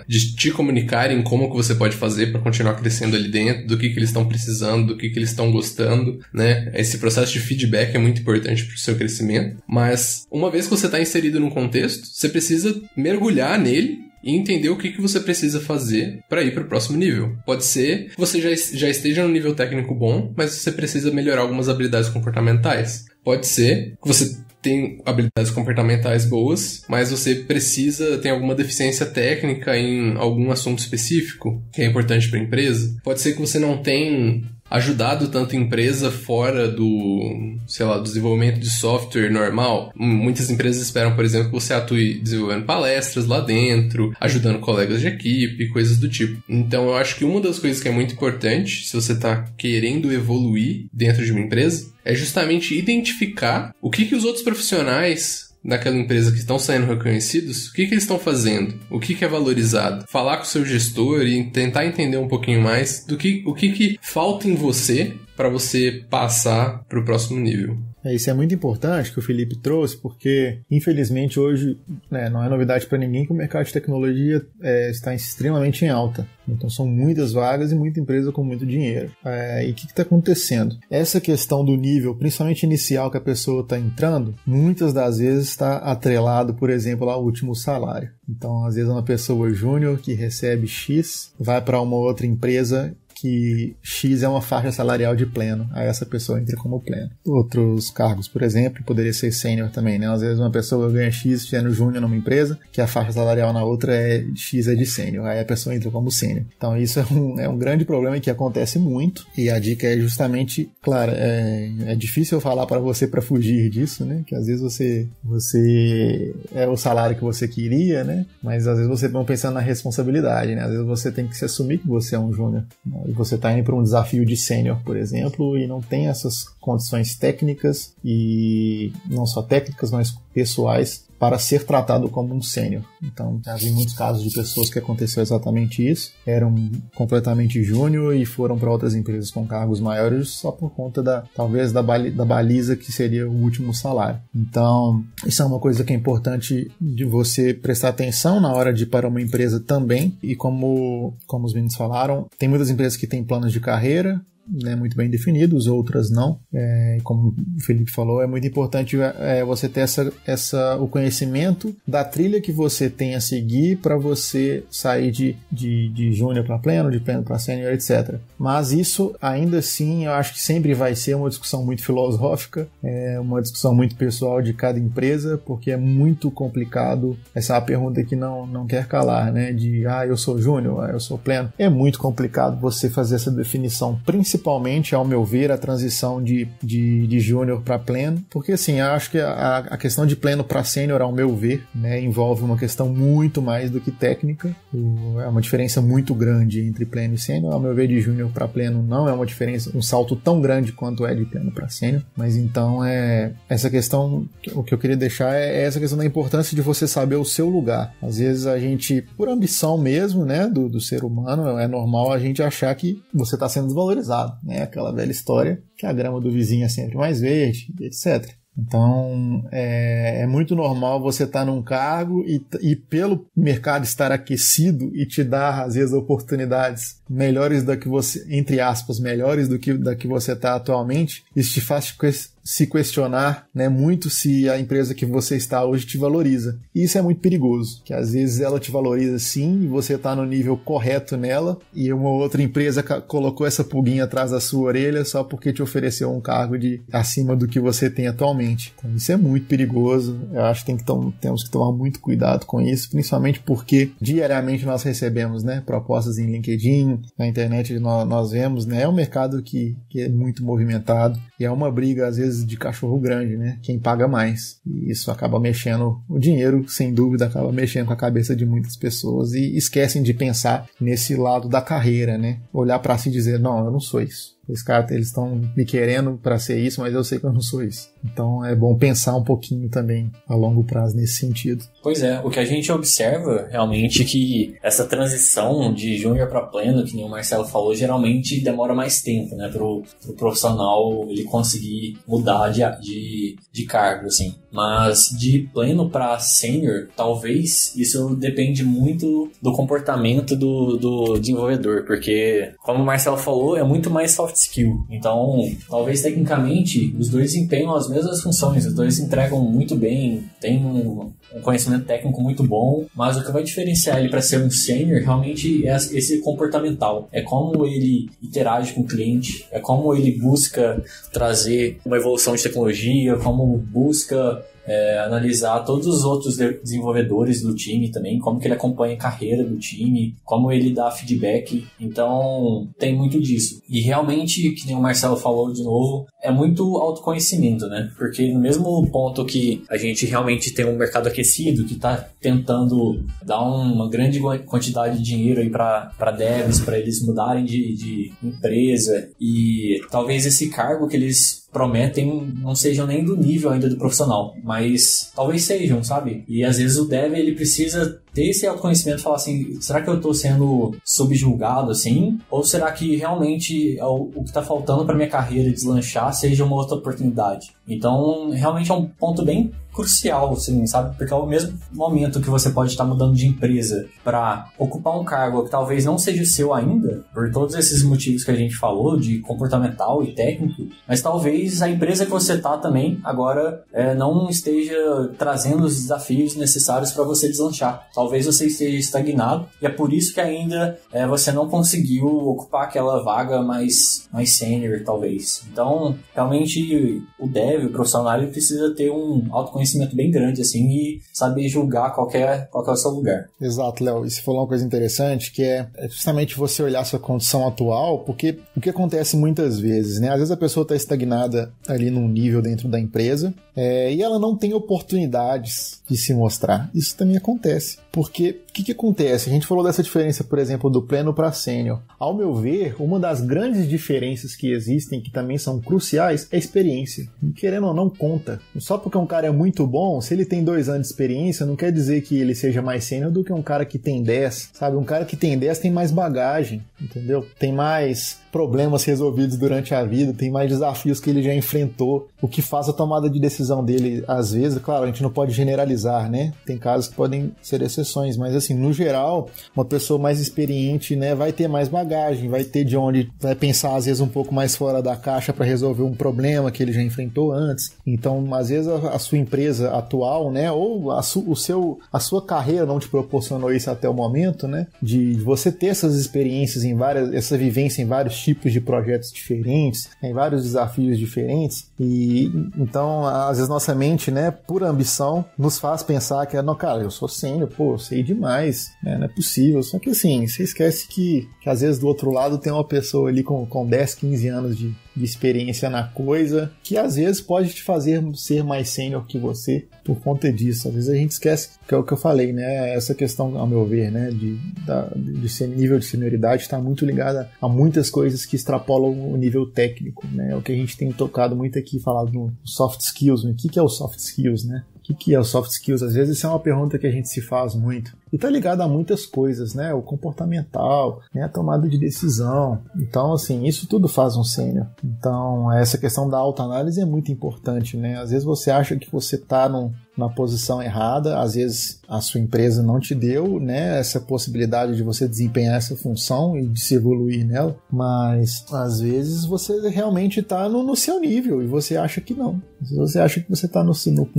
de te comunicarem como que você pode fazer para continuar crescendo ali dentro, do que eles estão precisando, do que eles estão gostando, né? Esse processo de feedback é muito importante para o seu crescimento. Mas uma vez que você está inserido num contexto, você precisa mergulhar nele e entender o que você precisa fazer para ir para o próximo nível. Pode ser que você já esteja num nível técnico bom, mas você precisa melhorar algumas habilidades comportamentais. Pode ser que você tem habilidades comportamentais boas, mas você tem alguma deficiência técnica em algum assunto específico que é importante para a empresa. Pode ser que você não tenha ajudado tanto a empresa fora do desenvolvimento de software normal. Muitas empresas esperam, por exemplo, que você atue desenvolvendo palestras lá dentro, ajudando colegas de equipe, coisas do tipo. Então, eu acho que uma das coisas que é muito importante, se você está querendo evoluir dentro de uma empresa, é justamente identificar o que os outros profissionais daquela empresa que estão sendo reconhecidos, o que eles estão fazendo, o que é valorizado. Falar com o seu gestor e tentar entender um pouquinho mais o que falta em você para você passar para o próximo nível. Isso é muito importante que o Felipe trouxe, porque, infelizmente, hoje não é novidade para ninguém que o mercado de tecnologia está extremamente em alta. Então, são muitas vagas e muita empresa com muito dinheiro. E o que está acontecendo? Essa questão do nível, principalmente inicial que a pessoa está entrando, muitas das vezes está atrelado, por exemplo, ao último salário. Então, às vezes, uma pessoa júnior que recebe X vai para uma outra empresa que X é uma faixa salarial de pleno, aí essa pessoa entra como pleno. Outros cargos, por exemplo, poderia ser sênior também, né? Às vezes uma pessoa ganha X sendo júnior numa empresa, que a faixa salarial na outra X é de sênior, aí a pessoa entra como sênior. Então isso é um grande problema que acontece muito, e a dica é justamente, claro, é difícil eu falar para você para fugir disso, né? Que às vezes você é o salário que você queria, né? Mas às vezes você não pensando na responsabilidade, né? Às vezes você tem que se assumir que você é um júnior, né? E você está indo para um desafio de sênior, por exemplo, e não tem essas condições técnicas, e não só técnicas, mas pessoais, para ser tratado como um sênior. Então, já vi muitos casos de pessoas que aconteceu exatamente isso, eram completamente júnior e foram para outras empresas com cargos maiores só por conta talvez da baliza que seria o último salário. Então, isso é uma coisa que é importante de você prestar atenção na hora de ir para uma empresa também, e como os meninos falaram, tem muitas empresas que têm planos de carreira, né, muito bem definidos, outras não. Como o Felipe falou, é muito importante você ter o conhecimento da trilha que você tem a seguir para você sair de júnior para pleno, de pleno para sênior, etc. Mas isso, ainda assim, eu acho que sempre vai ser uma discussão muito filosófica, uma discussão muito pessoal de cada empresa, porque é muito complicado. Essa é uma pergunta que não quer calar, né? Eu sou júnior, eu sou pleno. É muito complicado você fazer essa definição, principalmente, ao meu ver, a transição de júnior para pleno, porque assim, eu acho que a questão de pleno para sênior, ao meu ver, né, envolve uma questão muito mais do que técnica. É uma diferença muito grande entre pleno e sênior. Ao meu ver, de júnior para pleno não é uma diferença, um salto tão grande quanto é de pleno para sênior. Mas então, essa questão, o que eu queria deixar é essa questão da importância de você saber o seu lugar. Às vezes a gente, por ambição mesmo, né, do ser humano, é normal a gente achar que você está sendo desvalorizado, né? Aquela velha história que a grama do vizinho é sempre mais verde, etc. Então, é muito normal você estar num cargo e pelo mercado estar aquecido e te dar, às vezes, oportunidades melhores da que você, entre aspas, melhores do que da que você está atualmente, isso te faz se questionar, né, muito se a empresa que você está hoje te valoriza. E isso é muito perigoso, que às vezes ela te valoriza sim, e você está no nível correto nela, e uma outra empresa colocou essa pulguinha atrás da sua orelha só porque te ofereceu um cargo acima do que você tem atualmente. Então, isso é muito perigoso. Eu acho que temos que tomar muito cuidado com isso, principalmente porque diariamente nós recebemos, né, propostas em LinkedIn, na internet nós vemos, né, é um mercado que é muito movimentado e é uma briga às vezes de cachorro grande, né, quem paga mais. E isso acaba mexendo, o dinheiro sem dúvida acaba mexendo com a cabeça de muitas pessoas e esquecem de pensar nesse lado da carreira, né, olhar para si e dizer, não, eu não sou isso. Esses caras, eles estão me querendo para ser isso, mas eu sei que eu não sou isso. Então é bom pensar um pouquinho também a longo prazo nesse sentido. Pois é, o que a gente observa realmente é que essa transição de júnior para pleno, que nem o Marcelo falou, geralmente demora mais tempo, né, pro profissional ele conseguir mudar de cargo, assim. Mas de pleno para sênior, talvez isso depende muito do comportamento do desenvolvedor, porque, como o Marcelo falou, é muito mais soft skill. Então, talvez tecnicamente os dois desempenham as mesmas funções, os dois entregam muito bem, têm um conhecimento técnico muito bom, mas o que vai diferenciar ele para ser um sênior realmente é esse comportamental. É como ele interage com o cliente, é como ele busca trazer uma evolução de tecnologia, como busca analisar todos os outros desenvolvedores do time também, como que ele acompanha a carreira do time, como ele dá feedback. Então, tem muito disso. E realmente, que nem o Marcelo falou de novo, é muito autoconhecimento, né? Porque no mesmo ponto que a gente realmente tem um mercado aquecido, que está tentando dar uma grande quantidade de dinheiro aí para devs, para eles mudarem de empresa, e talvez esse cargo que eles prometem não sejam nem do nível ainda do profissional, mas talvez sejam, sabe? E às vezes o dev, ele precisa ter esse autoconhecimento e falar assim, será que eu tô sendo subjulgado assim? Ou será que realmente o que tá faltando para minha carreira deslanchar seja uma outra oportunidade? Então, realmente é um ponto bem crucial, assim, sabe? Porque ao mesmo momento que você pode estar mudando de empresa para ocupar um cargo que talvez não seja seu ainda, por todos esses motivos que a gente falou, de comportamental e técnico, mas talvez a empresa que você tá também agora não esteja trazendo os desafios necessários para você deslanchar. Talvez você esteja estagnado e é por isso que ainda você não conseguiu ocupar aquela vaga mais sênior, talvez. Então, realmente, o dev, o profissional, ele precisa ter um autoconhecimento bem grande, assim, e saber julgar qual é o seu lugar. Exato, Léo. E você falou uma coisa interessante, que é justamente você olhar a sua condição atual, porque o que acontece muitas vezes, né? Às vezes a pessoa está estagnada ali num nível dentro da empresa e ela não tem oportunidades de se mostrar. Isso também acontece. Porque o que acontece? A gente falou dessa diferença, por exemplo, do pleno para sênior. Ao meu ver, uma das grandes diferenças que existem, que também são cruciais, é a experiência. Querendo ou não, conta. Só porque um cara é muito bom, se ele tem 2 anos de experiência, não quer dizer que ele seja mais sênior do que um cara que tem 10, sabe? Um cara que tem 10 tem mais bagagem, entendeu? Tem mais problemas resolvidos durante a vida, tem mais desafios que ele já enfrentou, o que faz a tomada de decisão dele, às vezes, claro, a gente não pode generalizar, né? Tem casos que podem ser exceções, mas assim, no geral, uma pessoa mais experiente, né, vai ter mais bagagem, vai ter de onde, vai pensar às vezes um pouco mais fora da caixa para resolver um problema que ele já enfrentou antes. Então, às vezes a sua empresa atual, né, ou a sua carreira não te proporcionou isso até o momento, né, de você ter essas experiências essa vivência em vários tipos de projetos diferentes, em vários desafios diferentes, e então às vezes nossa mente, né, por ambição, nos faz pensar que, não, cara, eu sou sênior, pô, eu sei demais, né, não é possível. Só que assim, você esquece que às vezes do outro lado tem uma pessoa ali com 10, 15 anos de experiência na coisa, que às vezes pode te fazer ser mais sênior que você por conta disso. Às vezes a gente esquece, que é o que eu falei, né? Essa questão, ao meu ver, né, de ser nível de senioridade está muito ligada a muitas coisas que extrapolam o nível técnico, né? É o que a gente tem tocado muito aqui, falado no soft skills, né? O que é o soft skills, né? O que é o soft skills? Às vezes isso é uma pergunta que a gente se faz muito. e está ligado a muitas coisas, né? O comportamental, né? A tomada de decisão. Então, assim, isso tudo faz um sênior. Então, essa questão da autoanálise é muito importante, né? Às vezes você acha que você está na posição errada, às vezes a sua empresa não te deu, né, essa possibilidade de você desempenhar essa função e de se evoluir nela, mas às vezes você realmente está no seu nível e você acha que não. Você acha que você está no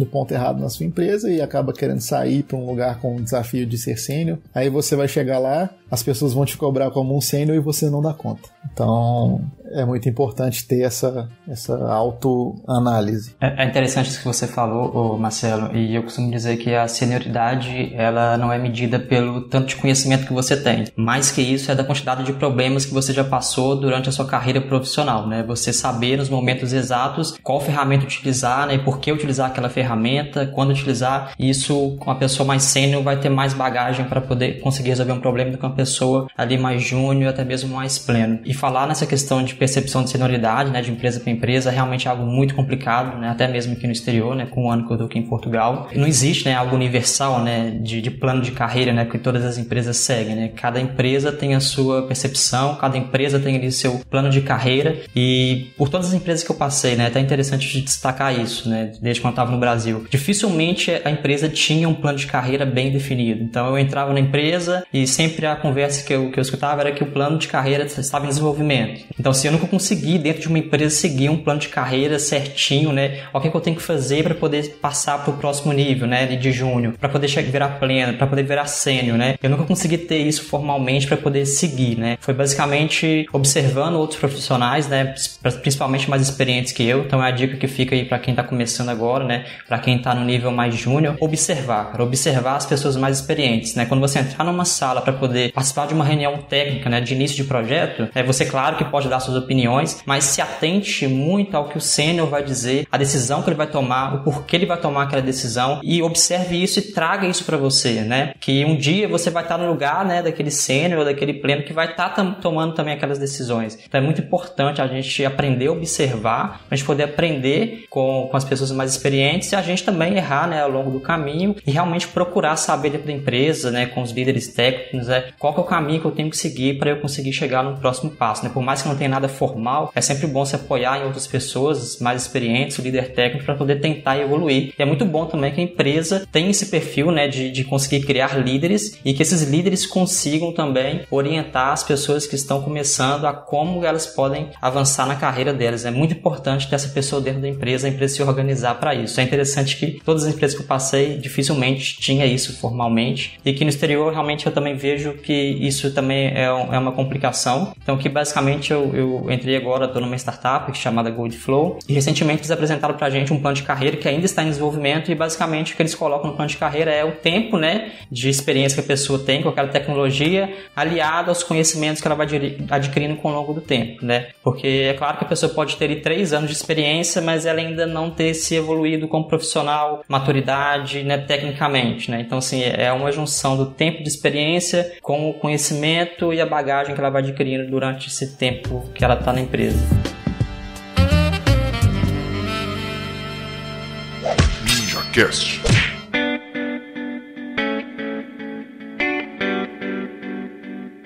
ponto errado na sua empresa e acaba querendo sair para um lugar com o desafio de ser sênior, aí você vai chegar lá, as pessoas vão te cobrar como um sênior e você não dá conta. Então, é muito importante ter essa autoanálise. É interessante isso que você falou, Marcelo, e eu costumo dizer que a senioridade, ela não é medida pelo tanto de conhecimento que você tem. Mais que isso, é da quantidade de problemas que você já passou durante a sua carreira profissional, né? Você saber nos momentos exatos qual ferramenta utilizar, né? Por que utilizar aquela ferramenta, quando utilizar. Isso, com a pessoa mais sênior, vai ter mais bagagem para poder conseguir resolver um problema do que uma pessoa ali mais júnior, até mesmo mais pleno. E falar nessa questão de percepção de senioridade, né, de empresa para empresa, realmente é algo muito complicado, né, até mesmo aqui no exterior, né, com o ano que eu estou aqui em Portugal. Não existe, né, algo universal, né, de plano de carreira, né, que todas as empresas seguem, né. Cada empresa tem a sua percepção, cada empresa tem ali seu plano de carreira, e por todas as empresas que eu passei, né, é até interessante de destacar isso, né, desde quando eu estava no Brasil. Dificilmente a empresa tinha um plano de carreira bem definido. Então eu entrava na empresa e sempre a conversa que eu escutava era que o plano de carreira estava em desenvolvimento. Então, se eu nunca consegui, dentro de uma empresa, seguir um plano de carreira certinho, né? O que eu tenho que fazer para poder passar para o próximo nível, né? De júnior, para poder virar pleno, para poder virar sênior, né? Eu nunca consegui ter isso formalmente para poder seguir, né? Foi basicamente observando outros profissionais, né? Principalmente mais experientes que eu. Então, é a dica que fica aí para quem está começando agora, né? Para quem está no nível mais júnior, observar as pessoas mais experientes, né? Quando você entrar numa sala para poder participar de uma reunião técnica, né? De início de projeto, você, claro que pode dar suas opiniões, mas se atente muito ao que o sênior vai dizer, a decisão que ele vai tomar, o porquê ele vai tomar aquela decisão, e observe isso e traga isso para você, né? Que um dia você vai estar no lugar, né, daquele sênior ou daquele pleno que vai estar tomando também aquelas decisões. Então é muito importante a gente aprender a observar, a gente poder aprender com as pessoas mais experientes e a gente também errar, né, ao longo do caminho e realmente procurar saber dentro da empresa, né, com os líderes técnicos, né, qual que é o caminho que eu tenho que seguir para eu conseguir chegar no próximo passo, né? Por mais que não tenha nada formal, é sempre bom se apoiar em outras pessoas mais experientes, o líder técnico, para poder tentar evoluir. E é muito bom também que a empresa tenha esse perfil, né, de conseguir criar líderes e que esses líderes consigam também orientar as pessoas que estão começando a como elas podem avançar na carreira delas. É muito importante ter essa pessoa dentro da empresa, a empresa se organizar para isso. É interessante que todas as empresas que eu passei dificilmente tinha isso formalmente e que no exterior realmente eu também vejo que isso também é uma complicação. Então que basicamente eu entrei agora, estou numa startup chamada Goldflow e recentemente eles apresentaram pra gente um plano de carreira que ainda está em desenvolvimento e basicamente o que eles colocam no plano de carreira é o tempo, né, de experiência que a pessoa tem com aquela tecnologia aliado aos conhecimentos que ela vai adquirindo com o longo do tempo, né? Porque é claro que a pessoa pode ter 3 anos de experiência, mas ela ainda não ter se evoluído como profissional, maturidade, né, tecnicamente, né? Então assim, é uma junção do tempo de experiência com o conhecimento e a bagagem que ela vai adquirindo durante esse tempo que ela está na empresa. NinjaCast.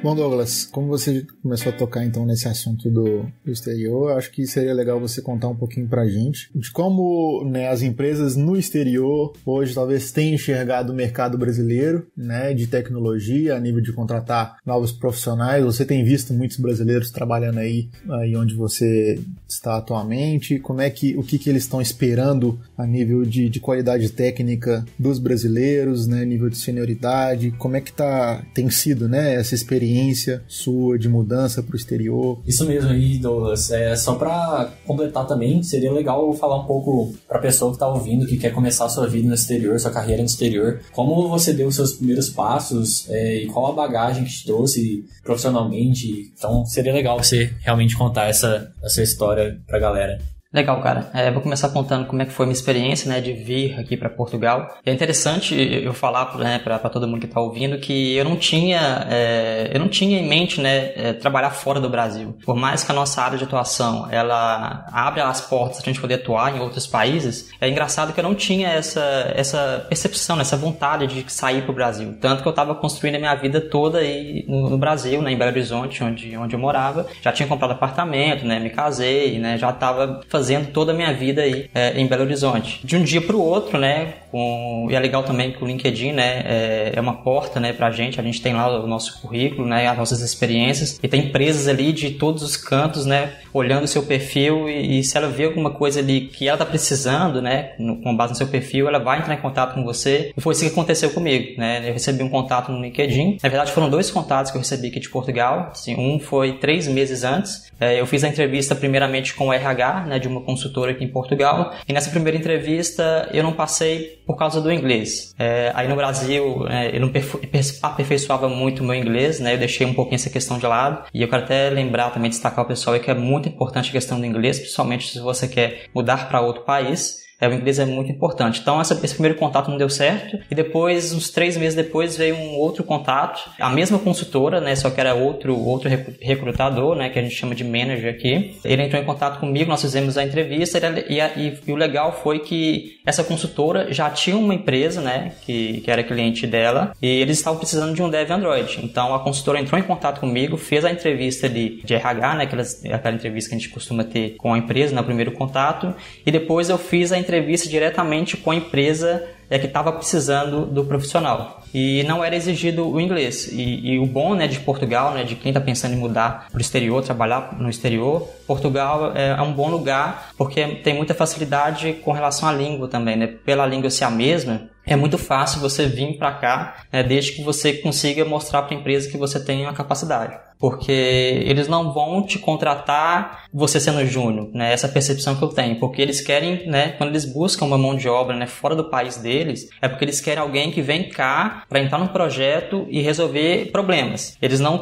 Bom, Douglas, como você começou a tocar então nesse assunto do exterior, eu acho que seria legal você contar um pouquinho pra gente de como, né, as empresas no exterior hoje talvez tenham enxergado o mercado brasileiro, né, de tecnologia a nível de contratar novos profissionais. Você tem visto muitos brasileiros trabalhando aí onde você está atualmente. Como é que, o que eles estão esperando a nível de qualidade técnica dos brasileiros, né, nível de senioridade? Como é que tem sido, né, essa experiência sua de mudança para o exterior? Isso mesmo aí, Douglas. Só para completar também, seria legal falar um pouco para a pessoa que está ouvindo, que quer começar a sua vida no exterior, sua carreira no exterior, como você deu os seus primeiros passos e qual a bagagem que te trouxe profissionalmente. Então seria legal você realmente contar essa história para a galera. Legal, cara. Vou começar contando como é que foi a minha experiência, né, de vir aqui para Portugal. É interessante eu falar, né, para todo mundo que está ouvindo que eu não tinha em mente, né, trabalhar fora do Brasil. Por mais que a nossa área de atuação ela abre as portas para a gente poder atuar em outros países, é engraçado que eu não tinha essa percepção, essa vontade de sair para o Brasil. Tanto que eu estava construindo a minha vida toda aí no Brasil, né, em Belo Horizonte, onde eu morava. Já tinha comprado apartamento, né, me casei, né, já estava fazendo toda a minha vida aí em Belo Horizonte. De um dia para o outro, né, e é legal também que o LinkedIn, né, é uma porta, né, pra gente. A gente tem lá o nosso currículo, né, as nossas experiências, e tem empresas ali de todos os cantos, né, olhando o seu perfil e se ela vê alguma coisa ali que ela tá precisando, né, com base no seu perfil, ela vai entrar em contato com você. E foi isso que aconteceu comigo, né. Eu recebi um contato no LinkedIn. Na verdade, foram 2 contatos que eu recebi aqui de Portugal. Assim, um foi 3 meses antes. Eu fiz a entrevista primeiramente com o RH, né, de uma consultora aqui em Portugal, e nessa primeira entrevista eu não passei por causa do inglês. Aí no Brasil eu não aperfeiçoava muito o meu inglês, né, eu deixei um pouquinho essa questão de lado, e eu quero até lembrar também, destacar o pessoal, que é muito importante a questão do inglês, principalmente se você quer mudar para outro país. O inglês é muito importante. Então esse primeiro contato não deu certo, e depois, uns 3 meses depois, veio um outro contato, a mesma consultora, né, só que era outro recrutador, né, que a gente chama de manager aqui. Ele entrou em contato comigo, nós fizemos a entrevista, e o legal foi que essa consultora já tinha uma empresa, né, que era cliente dela, e eles estavam precisando de um dev Android. Então a consultora entrou em contato comigo, fez a entrevista de RH, né, aquela entrevista que a gente costuma ter com a empresa no primeiro contato, e depois eu fiz a entrevista diretamente com a empresa que estava precisando do profissional. E não era exigido o inglês. E o bom, né, de Portugal, né, de quem está pensando em mudar para o exterior, trabalhar no exterior, Portugal é um bom lugar porque tem muita facilidade com relação à língua também, né? Pela língua ser a mesma, é muito fácil você vir para cá, né, desde que você consiga mostrar para a empresa que você tem uma capacidade. Porque eles não vão te contratar você sendo júnior, né? Essa percepção que eu tenho. Porque eles querem, né, quando eles buscam uma mão de obra, né, fora do país deles, é porque eles querem alguém que vem cá para entrar num projeto e resolver problemas. Eles não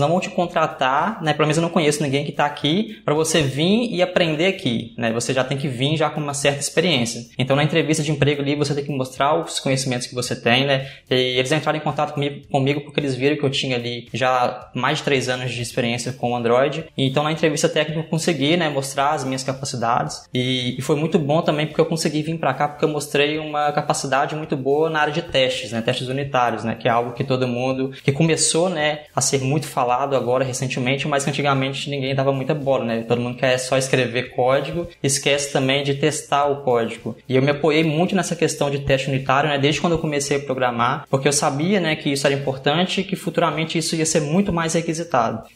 vão te contratar, né? Pelo menos eu não conheço ninguém que está aqui para você vir e aprender aqui, né? Você já tem que vir já com uma certa experiência. Então na entrevista de emprego ali você tem que mostrar os conhecimentos que você tem, né? E eles entraram em contato comigo porque eles viram que eu tinha ali já mais de 3 anos de experiência com Android. Então na entrevista técnica eu consegui, né, mostrar as minhas capacidades, e foi muito bom também porque eu consegui vir para cá porque eu mostrei uma capacidade muito boa na área de testes, né, testes unitários, né, que é algo que todo mundo, que começou, né, a ser muito falado agora recentemente, mas que antigamente ninguém dava muita bola, né? Todo mundo quer só escrever código, esquece também de testar o código. E eu me apoiei muito nessa questão de teste unitário, né, desde quando eu comecei a programar, porque eu sabia, né, que isso era importante e que futuramente isso ia ser muito mais requisitado.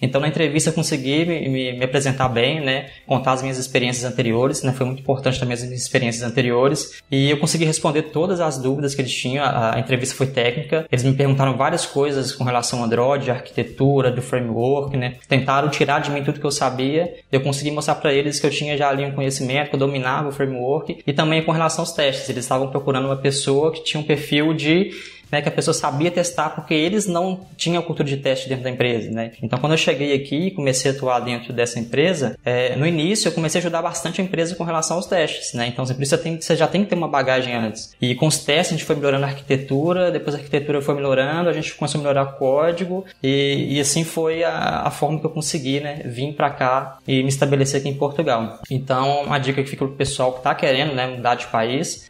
Então na entrevista eu consegui me apresentar bem, né, contar as minhas experiências anteriores, né, foi muito importante também as minhas experiências anteriores, e eu consegui responder todas as dúvidas que eles tinham. A entrevista foi técnica, eles me perguntaram várias coisas com relação ao Android, a arquitetura, do framework, né, tentaram tirar de mim tudo que eu sabia, eu consegui mostrar para eles que eu tinha já ali um conhecimento, que eu dominava o framework, e também com relação aos testes, eles estavam procurando uma pessoa que tinha um perfil de, né, que a pessoa sabia testar, porque eles não tinham cultura de teste dentro da empresa, né? Então, quando eu cheguei aqui e comecei a atuar dentro dessa empresa, no início eu comecei a ajudar bastante a empresa com relação aos testes, né? Então, por isso você já tem que ter uma bagagem antes. E com os testes a gente foi melhorando a arquitetura, depois a arquitetura foi melhorando, a gente começou a melhorar o código, e assim foi a forma que eu consegui, né, vir para cá e me estabelecer aqui em Portugal. Então, uma dica que fica pro pessoal que tá querendo, né, mudar de país,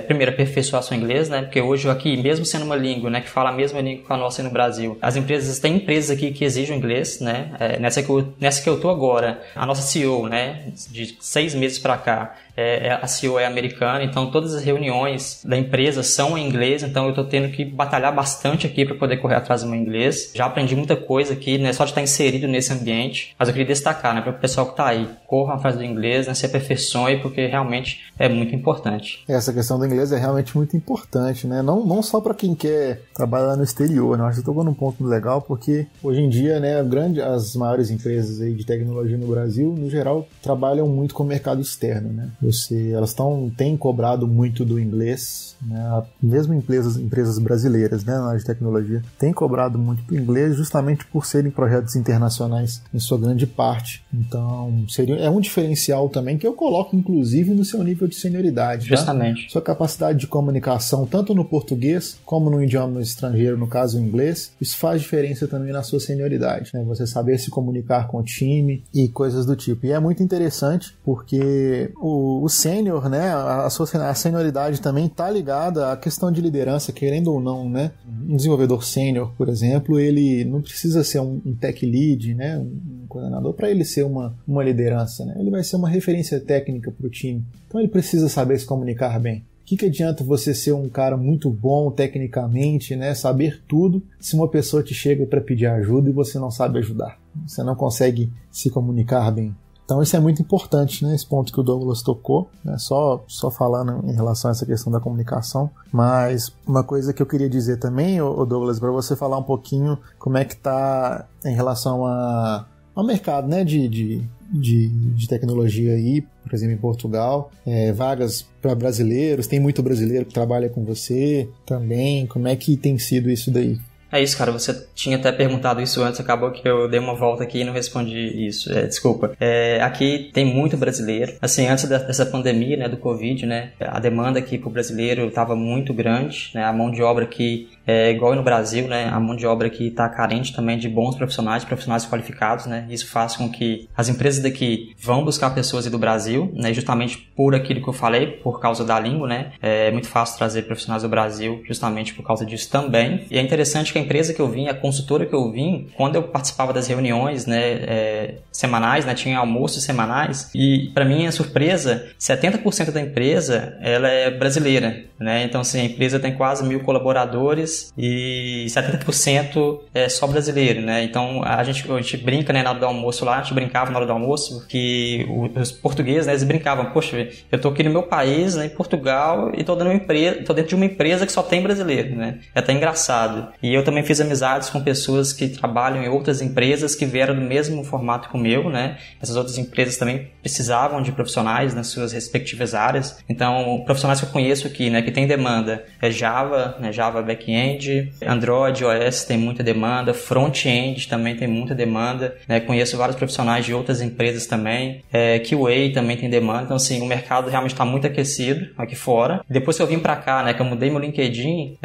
primeiro, aperfeiçoar seu inglês, né? Porque hoje aqui, mesmo sendo uma língua, né, que fala a mesma língua que a nossa no Brasil, as empresas, tem empresas aqui que exigem inglês, né? Nessa que eu tô agora, a nossa CEO, né, de 6 meses para cá, a CEO é americana, então todas as reuniões da empresa são em inglês, então eu tô tendo que batalhar bastante aqui para poder correr atrás do meu inglês. Já aprendi muita coisa aqui, né, só de estar inserido nesse ambiente, mas eu queria destacar, né, para o pessoal que tá aí, corram atrás do inglês, né, se aperfeiçoe, porque realmente é muito importante. Essa questão do inglês é realmente muito importante, né, não só para quem quem quer trabalhar no exterior, né? Acho que você tocou num ponto legal, porque hoje em dia, né, as maiores empresas aí de tecnologia no Brasil, no geral, trabalham muito com o mercado externo, né? Elas têm cobrado muito do inglês, né? Mesmo empresas brasileiras, né, na área de tecnologia, têm cobrado muito do inglês justamente por serem projetos internacionais em sua grande parte. Então, é um diferencial também que eu coloco, inclusive, no seu nível de senioridade. Justamente. Tá? Sua capacidade de comunicação, tanto no português como no idioma estrangeiro, no caso o inglês, isso faz diferença também na sua senioridade, né? Você saber se comunicar com o time e coisas do tipo. E é muito interessante porque o sênior, né, a senioridade também está ligada à questão de liderança, querendo ou não, né? Um desenvolvedor sênior, por exemplo, ele não precisa ser um tech lead, né, um coordenador, para ele ser uma liderança, né? Ele vai ser uma referência técnica para o time. Então ele precisa saber se comunicar bem. O que adianta você ser um cara muito bom tecnicamente, né, saber tudo, se uma pessoa te chega para pedir ajuda e você não sabe ajudar? Você não consegue se comunicar bem. Então isso é muito importante, né, esse ponto que o Douglas tocou, né, só falando em relação a essa questão da comunicação. Mas uma coisa que eu queria dizer também, ô Douglas, para você falar um pouquinho como é que está em relação ao mercado, né, de tecnologia aí, por exemplo, em Portugal, vagas para brasileiros, tem muito brasileiro que trabalha com você também, como é que tem sido isso daí? É isso, cara, você tinha até perguntado isso antes, acabou que eu dei uma volta aqui e não respondi isso, desculpa. Aqui tem muito brasileiro, assim, antes dessa pandemia, né, do Covid, né, a demanda aqui pro brasileiro estava muito grande, né, a mão de obra aqui, igual no Brasil, né, a mão de obra aqui está carente também de bons profissionais qualificados, né, isso faz com que as empresas daqui vão buscar pessoas do Brasil, né, justamente por aquilo que eu falei, por causa da língua, né, é muito fácil trazer profissionais do Brasil justamente por causa disso também. E é interessante que a empresa que eu vim, a consultora que eu vim, quando eu participava das reuniões, né, semanais, né, tinha almoços semanais, e para minha surpresa, 70% da empresa ela é brasileira, né, então assim, a empresa tem quase 1.000 colaboradores e 70% é só brasileiro, né, então a gente brinca, né, na hora do almoço lá, a gente brincava na hora do almoço, que os portugueses, né, eles brincavam, poxa, eu tô aqui no meu país, né, em Portugal, e tô dentro de uma empresa que só tem brasileiro, né, é até engraçado. E eu também fiz amizades com pessoas que trabalham em outras empresas que vieram do mesmo formato que o meu, né? Essas outras empresas também precisavam de profissionais nas suas respectivas áreas. Então, profissionais que eu conheço aqui, né, que tem demanda, Java, né, Java back-end, Android, iOS tem muita demanda, front-end também tem muita demanda, né? Conheço vários profissionais de outras empresas também, QA também tem demanda. Então, assim, o mercado realmente está muito aquecido aqui fora. Depois que eu vim para cá, né, que eu mudei meu LinkedIn,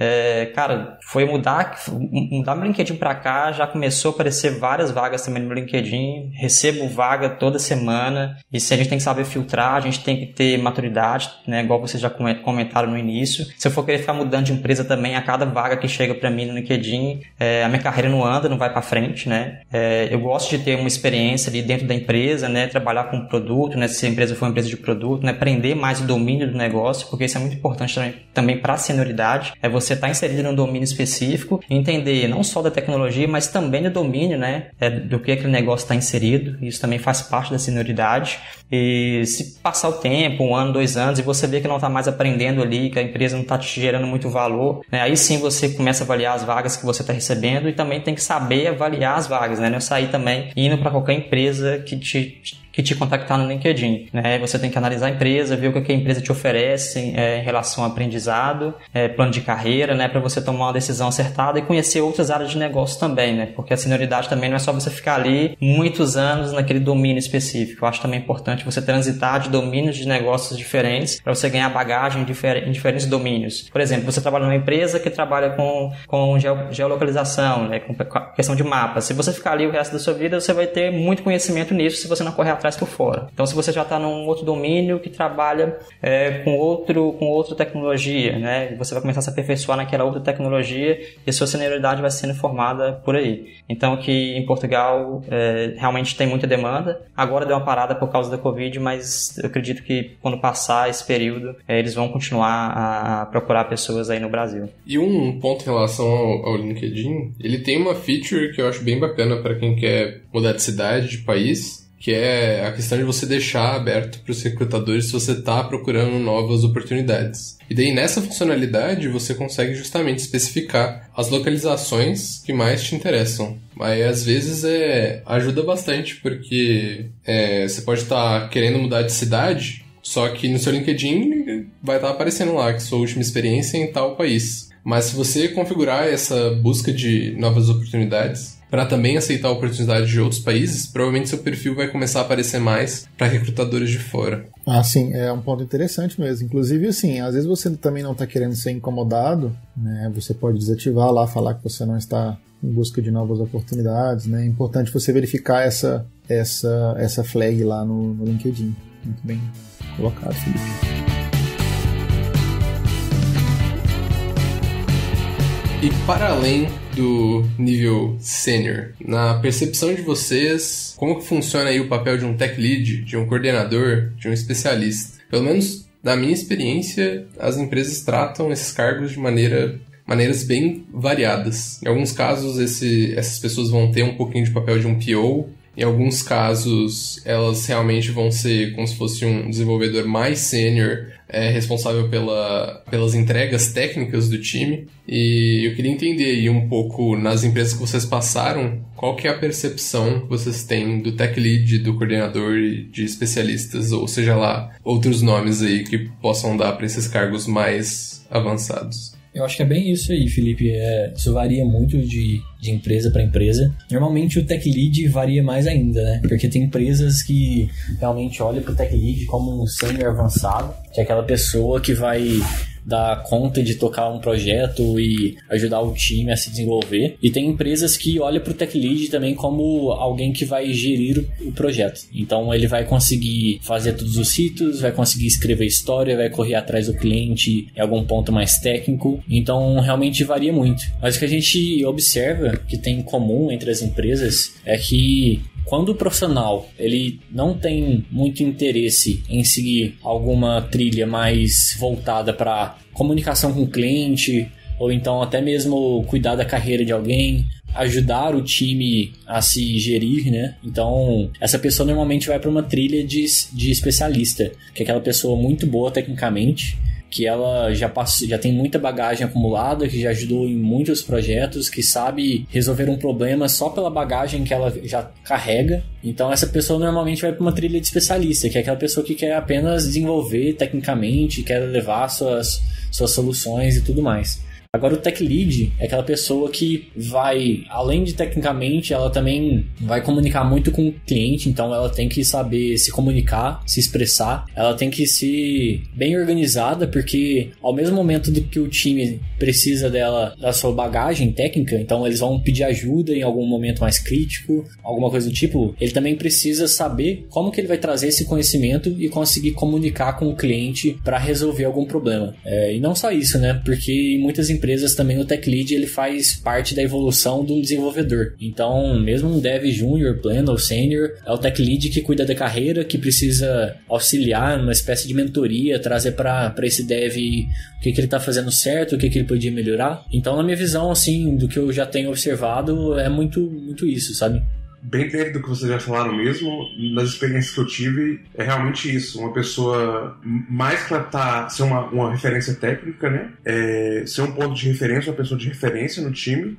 cara, foi mudar meu LinkedIn pra cá, já começou a aparecer várias vagas também no meu LinkedIn, recebo vaga toda semana, e se a gente tem que saber filtrar, a gente tem que ter maturidade, né, igual vocês já comentaram no início. Se eu for querer ficar mudando de empresa também, a cada vaga que chega pra mim no LinkedIn, a minha carreira não anda, não vai pra frente, né, eu gosto de ter uma experiência ali dentro da empresa, né, trabalhar com produto, né, se a empresa for uma empresa de produto, né, aprender mais o domínio do negócio, porque isso é muito importante também pra senioridade, você estar inserido num domínio específico, entender não só da tecnologia, mas também do domínio, né, do que aquele negócio está inserido. Isso também faz parte da senioridade. E se passar o tempo, 1 ano, 2 anos, e você vê que não está mais aprendendo ali, que a empresa não está te gerando muito valor, né, aí sim você começa a avaliar as vagas que você está recebendo, e também tem que saber avaliar as vagas, né, não sair também indo para qualquer empresa que te contactar no LinkedIn, né? Você tem que analisar a empresa, ver o que a empresa te oferece em relação ao aprendizado, plano de carreira, né? Para você tomar uma decisão acertada e conhecer outras áreas de negócio também, né? Porque a senioridade também não é só você ficar ali muitos anos naquele domínio específico. Eu acho também importante você transitar de domínios de negócios diferentes para você ganhar bagagem em diferentes domínios. Por exemplo, você trabalha numa empresa que trabalha com geolocalização, né? Com questão de mapas. Se você ficar ali o resto da sua vida, você vai ter muito conhecimento nisso se você não correr atrás por fora. Então, se você já está num outro domínio que trabalha com outra tecnologia, né, você vai começar a se aperfeiçoar naquela outra tecnologia e a sua senioridade vai sendo formada por aí. Então, que em Portugal realmente tem muita demanda. Agora deu uma parada por causa da Covid, mas eu acredito que quando passar esse período, eles vão continuar a procurar pessoas aí no Brasil. E um ponto em relação ao LinkedIn, ele tem uma feature que eu acho bem bacana para quem quer mudar de cidade, de país, que é a questão de você deixar aberto para os recrutadores se você está procurando novas oportunidades. E daí nessa funcionalidade você consegue justamente especificar as localizações que mais te interessam. Aí às vezes ajuda bastante, porque você pode estar querendo mudar de cidade, só que no seu LinkedIn vai estar aparecendo lá que sua última experiência é em tal país. Mas se você configurar essa busca de novas oportunidades para também aceitar oportunidades de outros países, provavelmente seu perfil vai começar a aparecer mais para recrutadores de fora. Ah, sim, é um ponto interessante mesmo. Inclusive, assim, às vezes você também não está querendo ser incomodado, né? Você pode desativar lá, falar que você não está em busca de novas oportunidades, né? É importante você verificar essa flag lá no LinkedIn. Muito bem colocado, Felipe. E para além do nível sênior, na percepção de vocês, como que funciona aí o papel de um tech lead, de um coordenador, de um especialista? Pelo menos na minha experiência, as empresas tratam esses cargos de maneiras bem variadas. Em alguns casos, essas pessoas vão ter um pouquinho de papel de um PO. Em alguns casos, elas realmente vão ser como se fosse um desenvolvedor mais sênior, responsável pelas entregas técnicas do time. E eu queria entender aí um pouco, nas empresas que vocês passaram, qual que é a percepção que vocês têm do tech lead, do coordenador e de especialistas, ou seja lá, outros nomes aí que possam dar para esses cargos mais avançados. Eu acho que é bem isso aí, Felipe. Isso varia muito de empresa para empresa. Normalmente o tech lead varia mais ainda, né? Porque tem empresas que realmente olham para o tech lead como um sênior avançado, que é aquela pessoa que vai dar conta de tocar um projeto e ajudar o time a se desenvolver. E tem empresas que olham para o tech lead também como alguém que vai gerir o projeto. Então ele vai conseguir fazer todos os ritos, vai conseguir escrever história, vai correr atrás do cliente em algum ponto mais técnico. Então realmente varia muito. Mas o que a gente observa que tem em comum entre as empresas é que quando o profissional ele não tem muito interesse em seguir alguma trilha mais voltada para comunicação com o cliente, ou então até mesmo cuidar da carreira de alguém, ajudar o time a se gerir, né? Então, essa pessoa normalmente vai para uma trilha de especialista, que é aquela pessoa muito boa tecnicamente, que ela já tem muita bagagem acumulada, que já ajudou em muitos projetos, que sabe resolver um problema só pela bagagem que ela já carrega. Então essa pessoa normalmente vai para uma trilha de especialista, que é aquela pessoa que quer apenas desenvolver tecnicamente, quer levar suas soluções e tudo mais. Agora o tech lead é aquela pessoa que vai, além de tecnicamente, ela também vai comunicar muito com o cliente, então ela tem que saber se comunicar, se expressar, ela tem que ser bem organizada, porque ao mesmo momento do que o time precisa dela, da sua bagagem técnica, então eles vão pedir ajuda em algum momento mais crítico, alguma coisa do tipo, ele também precisa saber como que ele vai trazer esse conhecimento e conseguir comunicar com o cliente para resolver algum problema. E não só isso, né? Porque em muitas empresas também o tech lead ele faz parte da evolução do desenvolvedor. Então, mesmo um dev júnior, pleno ou sênior, é o tech lead que cuida da carreira, que precisa auxiliar numa espécie de mentoria, trazer para esse dev o que ele está fazendo certo, o que ele podia melhorar. Então, na minha visão, assim, do que eu já tenho observado, é muito, muito isso, sabe? Bem dentro do que vocês já falaram mesmo, nas experiências que eu tive, é realmente isso. Uma pessoa mais que ela ser uma referência técnica, né? Ser um ponto de referência, uma pessoa de referência no time.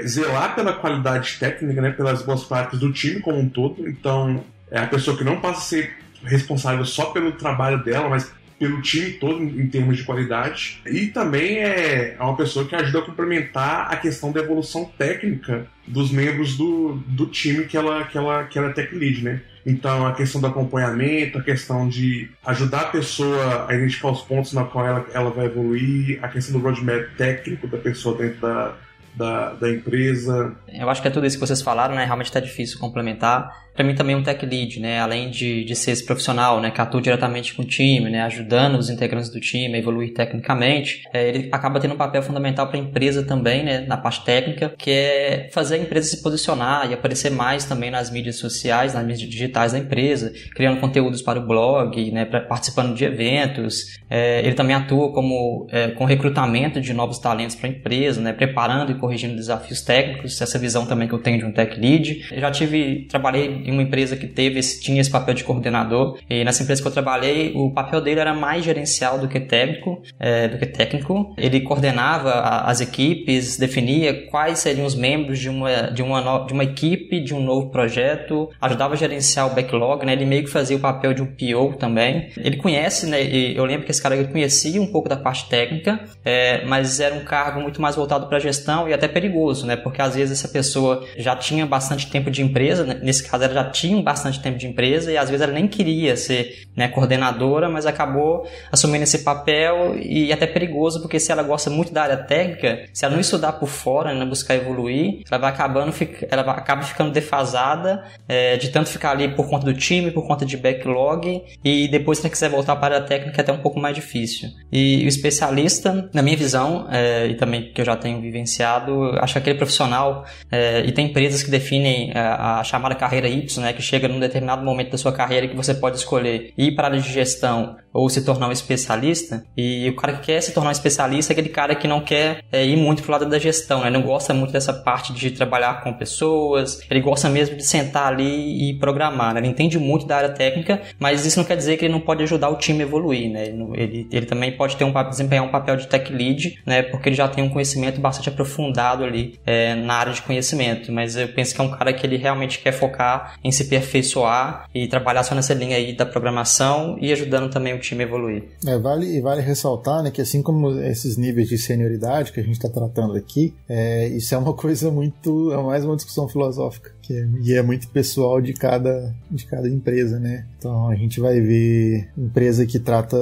Zelar pela qualidade técnica, né? Pelas boas práticas do time como um todo. Então, é a pessoa que não passa a ser responsável só pelo trabalho dela, mas pelo time todo em termos de qualidade. E também é uma pessoa que ajuda a complementar a questão da evolução técnica dos membros do time que ela é tech lead, né? Então, a questão do acompanhamento, a questão de ajudar a pessoa a identificar os pontos na qual ela vai evoluir, a questão do roadmap técnico da pessoa dentro da empresa. Eu acho que é tudo isso que vocês falaram, né? Realmente está difícil complementar. Para mim também um tech lead, né? Além de ser esse profissional, né? Que atua diretamente com o time, né? Ajudando os integrantes do time a evoluir tecnicamente, ele acaba tendo um papel fundamental para a empresa também, né? Na parte técnica, que é fazer a empresa se posicionar e aparecer mais também nas mídias sociais, nas mídias digitais da empresa, criando conteúdos para o blog, né? Participando de eventos. Ele também atua com recrutamento de novos talentos para a empresa, né? Preparando e corrigindo desafios técnicos, essa visão também que eu tenho de um tech lead. Eu já trabalhei em uma empresa que tinha esse papel de coordenador, e nessa empresa que eu trabalhei, o papel dele era mais gerencial do que técnico. Ele coordenava as equipes, definia quais seriam os membros de uma equipe, de um novo projeto, ajudava a gerenciar o backlog, né? Ele meio que fazia o papel de um PO também. Ele conhece, né? E eu lembro que esse cara ele conhecia um pouco da parte técnica, mas era um cargo muito mais voltado para a gestão e até perigoso, né? Porque às vezes essa pessoa já tinha bastante tempo de empresa, né? Nesse caso ela já tinha bastante tempo de empresa e às vezes ela nem queria ser, né, coordenadora, mas acabou assumindo esse papel, e até perigoso porque se ela gosta muito da área técnica, se ela não estudar por fora, né, buscar evoluir, ela acaba ficando defasada de tanto ficar ali por conta do time, por conta de backlog, e depois se ela quiser voltar para a área técnica é até um pouco mais difícil. E o especialista, na minha visão, e também que eu já tenho vivenciado, acho que aquele profissional, e tem empresas que definem a chamada carreira Y, né, que chega num determinado momento da sua carreira que você pode escolher ir para a área de gestão ou se tornar um especialista, e o cara que quer se tornar um especialista é aquele cara que não quer ir muito pro lado da gestão, né? Não gosta muito dessa parte de trabalhar com pessoas, ele gosta mesmo de sentar ali e programar, né? Ele entende muito da área técnica, mas isso não quer dizer que ele não pode ajudar o time a evoluir, né? Ele também pode desempenhar um papel de tech lead, né? Porque ele já tem um conhecimento bastante aprofundado ali na área de conhecimento, mas eu penso que é um cara que ele realmente quer focar em se aperfeiçoar e trabalhar só nessa linha aí da programação e ajudando também o time a evoluir. Vale ressaltar, né, que assim como esses níveis de senioridade que a gente está tratando aqui, isso é uma coisa muito, é mais uma discussão filosófica, e é muito pessoal de cada empresa, né? Então a gente vai ver empresa que trata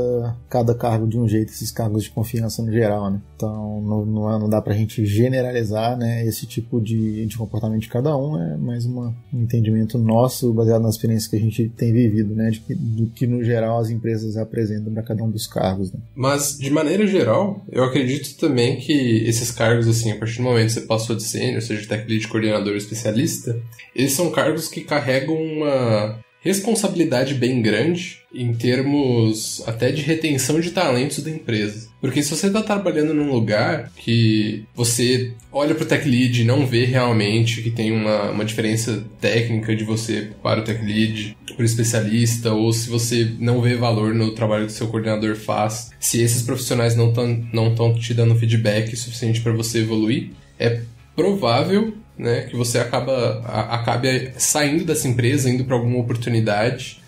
cada cargo de um jeito, esses cargos de confiança no geral, né? Então não dá pra gente generalizar, né, esse tipo de comportamento de cada um, é mais um entendimento nosso baseado nas experiências que a gente tem vivido, né, do que no geral as empresas apresentam para cada um dos cargos, né? Mas de maneira geral, eu acredito também que esses cargos, assim, a partir do momento que você passou de sênior, seja tech lead, coordenador, especialista, eles são cargos que carregam uma responsabilidade bem grande em termos até de retenção de talentos da empresa. Porque se você está trabalhando num lugar que você olha para o tech lead e não vê realmente que tem uma diferença técnica de você para o tech lead, para o especialista, ou se você não vê valor no trabalho que o seu coordenador faz, se esses profissionais não estão te dando feedback suficiente para você evoluir, é provável, né, que você acabe saindo dessa empresa, indo para alguma oportunidade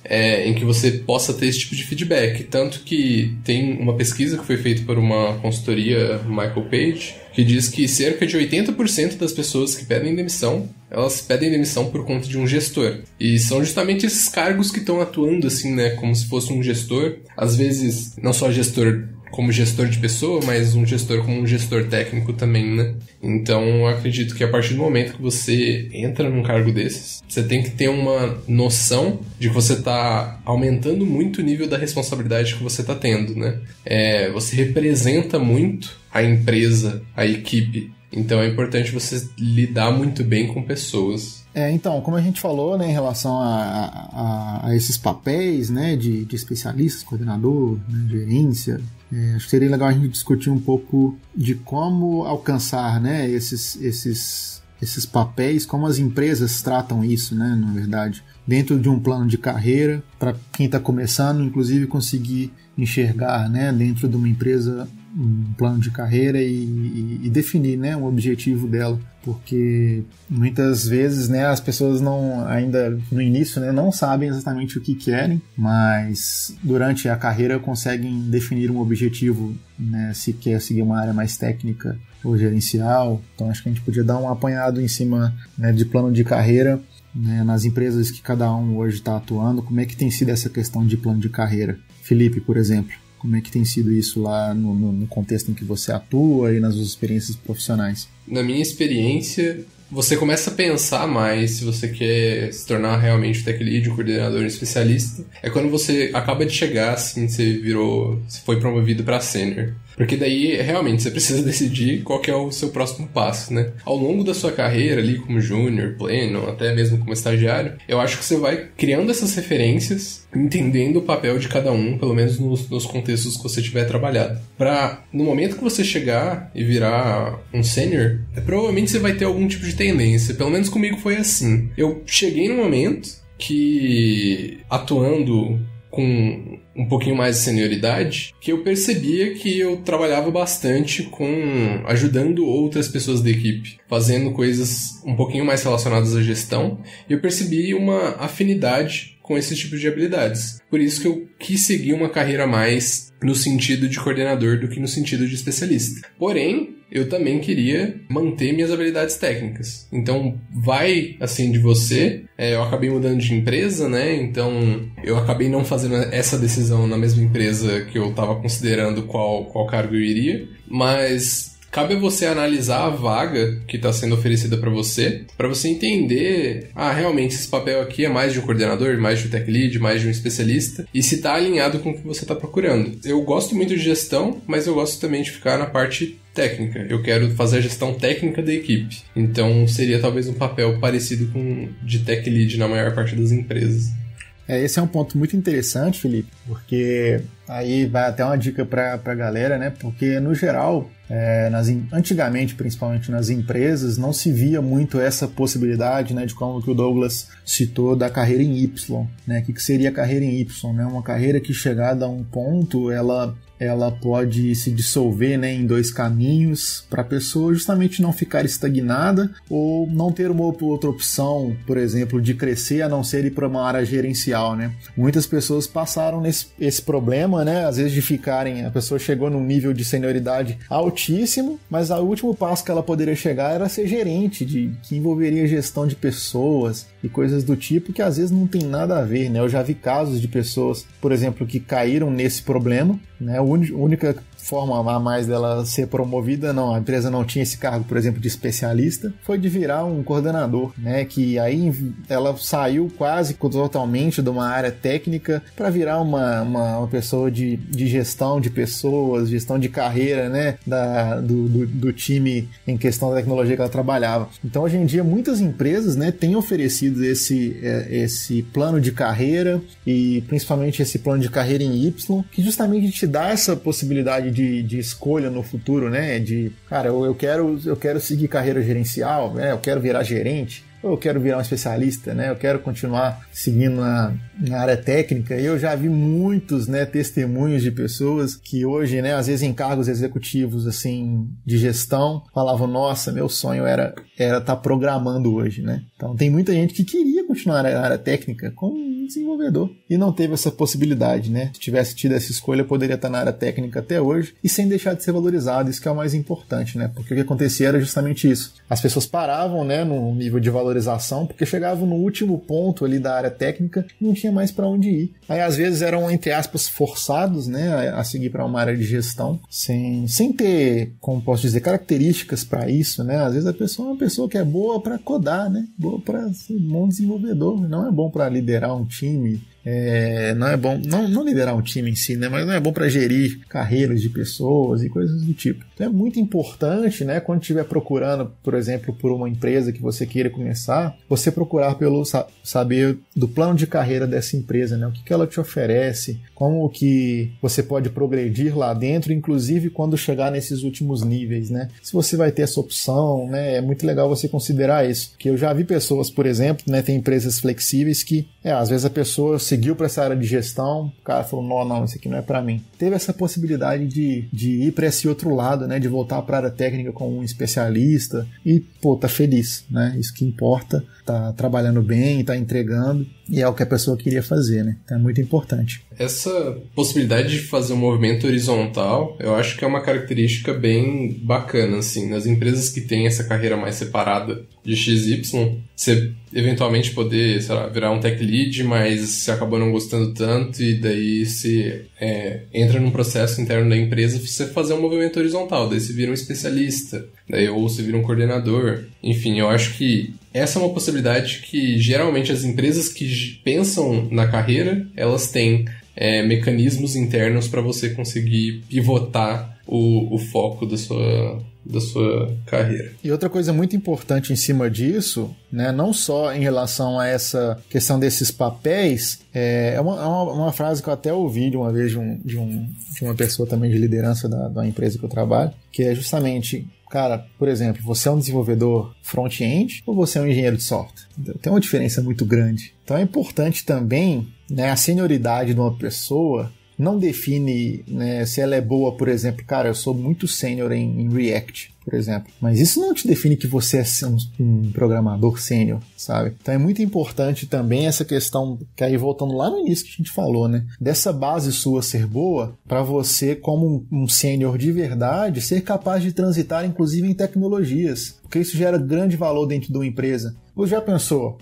em que você possa ter esse tipo de feedback. Tanto que tem uma pesquisa que foi feita por uma consultoria, Michael Page, que diz que cerca de 80% das pessoas que pedem demissão, elas pedem demissão por conta de um gestor. E são justamente esses cargos que estão atuando assim, né, como se fosse um gestor. Às vezes, não só gestor como gestor de pessoa, mas um gestor como um gestor técnico também, né? Então, eu acredito que a partir do momento que você entra num cargo desses, você tem que ter uma noção de que você está aumentando muito o nível da responsabilidade que você está tendo, né? Você representa muito a empresa, a equipe. Então, é importante você lidar muito bem com pessoas. Então, como a gente falou, né, em relação a esses papéis, né, de especialistas, coordenador, né, gerência, acho que seria legal a gente discutir um pouco de como alcançar, né, esses papéis, como as empresas tratam isso, né, na verdade, dentro de um plano de carreira, para quem está começando, inclusive, conseguir enxergar, né, dentro de uma empresa um plano de carreira e definir, né, um objetivo dela, porque muitas vezes, né, as pessoas ainda no início, né, não sabem exatamente o que querem, mas durante a carreira conseguem definir um objetivo, né, se quer seguir uma área mais técnica ou gerencial. Então acho que a gente podia dar um apanhado em cima, né, de plano de carreira, né, nas empresas que cada um hoje está atuando. Como é que tem sido essa questão de plano de carreira? Felipe, por exemplo, como é que tem sido isso lá no contexto em que você atua e nas suas experiências profissionais? Na minha experiência, você começa a pensar mais se você quer se tornar realmente tech lead, coordenador especialista. É quando você acaba de chegar, assim, você foi promovido para sênior. Porque daí, realmente, você precisa decidir qual que é o seu próximo passo, né? Ao longo da sua carreira ali, como júnior, pleno, até mesmo como estagiário, eu acho que você vai criando essas referências, entendendo o papel de cada um, pelo menos nos contextos que você tiver trabalhado. Pra, no momento que você chegar e virar um sênior, provavelmente você vai ter algum tipo de tendência. Pelo menos comigo foi assim. Eu cheguei num momento que, atuando com um pouquinho mais de senioridade, que eu percebia que eu trabalhava bastante com ajudando outras pessoas da equipe, fazendo coisas um pouquinho mais relacionadas à gestão, e eu percebi uma afinidade com esse tipo de habilidades. Por isso que eu quis seguir uma carreira mais no sentido de coordenador do que no sentido de especialista. Porém, eu também queria manter minhas habilidades técnicas. Então, vai assim de você. Eu acabei mudando de empresa, né? Então, eu acabei não fazendo essa decisão na mesma empresa que eu estava considerando qual cargo eu iria. Mas cabe a você analisar a vaga que está sendo oferecida para você entender, realmente esse papel aqui é mais de um coordenador, mais de um tech lead, mais de um especialista, e se está alinhado com o que você está procurando. Eu gosto muito de gestão, mas eu gosto também de ficar na parte técnica. Eu quero fazer a gestão técnica da equipe. Então, seria talvez um papel parecido com de tech lead na maior parte das empresas. Esse é um ponto muito interessante, Felipe, porque aí vai até uma dica para a galera, né? Porque, no geral, antigamente, principalmente nas empresas, não se via muito essa possibilidade, né, de como que o Douglas citou, da carreira em Y, né? O que seria a carreira em Y, né? Uma carreira que, chegada a um ponto, ela pode se dissolver, né, em dois caminhos, para a pessoa justamente não ficar estagnada ou não ter uma outra opção, por exemplo, de crescer, a não ser ir para uma área gerencial, né? Muitas pessoas passaram esse problema, né, às vezes a pessoa chegou num nível de senioridade altíssimo, mas o último passo que ela poderia chegar era ser gerente, que envolveria gestão de pessoas e coisas do tipo, que às vezes não tem nada a ver, né? Eu já vi casos de pessoas, por exemplo, que caíram nesse problema, né? A única forma a mais dela ser promovida, a empresa não tinha esse cargo, por exemplo, de especialista, foi de virar um coordenador, né? Que aí ela saiu quase totalmente de uma área técnica para virar uma pessoa de gestão de pessoas, gestão de carreira, né? Do time em questão da tecnologia que ela trabalhava. Então, hoje em dia, muitas empresas, né, têm oferecido esse plano de carreira, e principalmente esse plano de carreira em Y, que justamente te dá essa possibilidade de escolha no futuro, né? Eu quero seguir carreira gerencial, né? Eu quero virar gerente, ou eu quero virar um especialista, né? Eu quero continuar seguindo na área técnica. E eu já vi muitos, né, testemunhos de pessoas que hoje, né, às vezes em cargos executivos assim de gestão, falavam: nossa, meu sonho era estar programando hoje, né? Então tem muita gente que queria continuar na área técnica como desenvolvedor e não teve essa possibilidade, né? Se tivesse tido essa escolha, poderia estar na área técnica até hoje e sem deixar de ser valorizado. Isso que é o mais importante, né? Porque o que acontecia era justamente isso. As pessoas paravam, né, no nível de valorização, porque chegavam no último ponto ali da área técnica e não tinha mais para onde ir. Aí às vezes eram, entre aspas, forçados, né, a seguir para uma área de gestão sem ter, como posso dizer, características para isso, né? Às vezes a pessoa é uma pessoa que é boa para codar, né? Boa para ser um bom desenvolvedor, não é bom para liderar um time. Não é bom, não liderar um time em si, né, mas não é bom para gerir carreiras de pessoas e coisas do tipo. Então é muito importante, né, quando estiver procurando, por exemplo, por uma empresa que você queira começar, você procurar pelo saber do plano de carreira dessa empresa, né, o que ela te oferece, como que você pode progredir lá dentro, inclusive quando chegar nesses últimos níveis, né. Se você vai ter essa opção, né, é muito legal você considerar isso. Que eu já vi pessoas, por exemplo, né, tem empresas flexíveis que, às vezes a pessoa seguiu para essa área de gestão, o cara falou: não, isso aqui não é para mim. Teve essa possibilidade de ir para esse outro lado, né, de voltar para a área técnica como um especialista e, tá feliz, né? Isso que importa, tá trabalhando bem, tá entregando, e é o que a pessoa queria fazer, né? Então é muito importante. Essa possibilidade de fazer um movimento horizontal, eu acho que é uma característica bem bacana, assim, nas empresas que têm essa carreira mais separada de XY, você eventualmente poder, sei lá, virar um tech lead, mas você acabou não gostando tanto, e daí você entra num processo interno da empresa, você fazer um movimento horizontal, daí você vira um especialista, daí ou você vira um coordenador. Enfim, eu acho que essa é uma possibilidade que geralmente as empresas que pensam na carreira, elas têm mecanismos internos para você conseguir pivotar o foco da sua carreira. E outra coisa muito importante em cima disso, né, não só em relação a essa questão desses papéis, é uma frase que eu até ouvi de uma vez de uma pessoa também de liderança da empresa que eu trabalho, que é justamente, cara, por exemplo, você é um desenvolvedor front-end ou você é um engenheiro de software? Tem uma diferença muito grande. Então é importante também, né, a senioridade de uma pessoa não define, né, se ela é boa, por exemplo, cara, eu sou muito sênior em React, por exemplo, mas isso não te define que você é um programador sênior, sabe? Então é muito importante também essa questão, que aí voltando lá no início que a gente falou, né, dessa base sua ser boa, para você como um sênior de verdade, ser capaz de transitar inclusive em tecnologias, porque isso gera grande valor dentro de uma empresa. Você já pensou,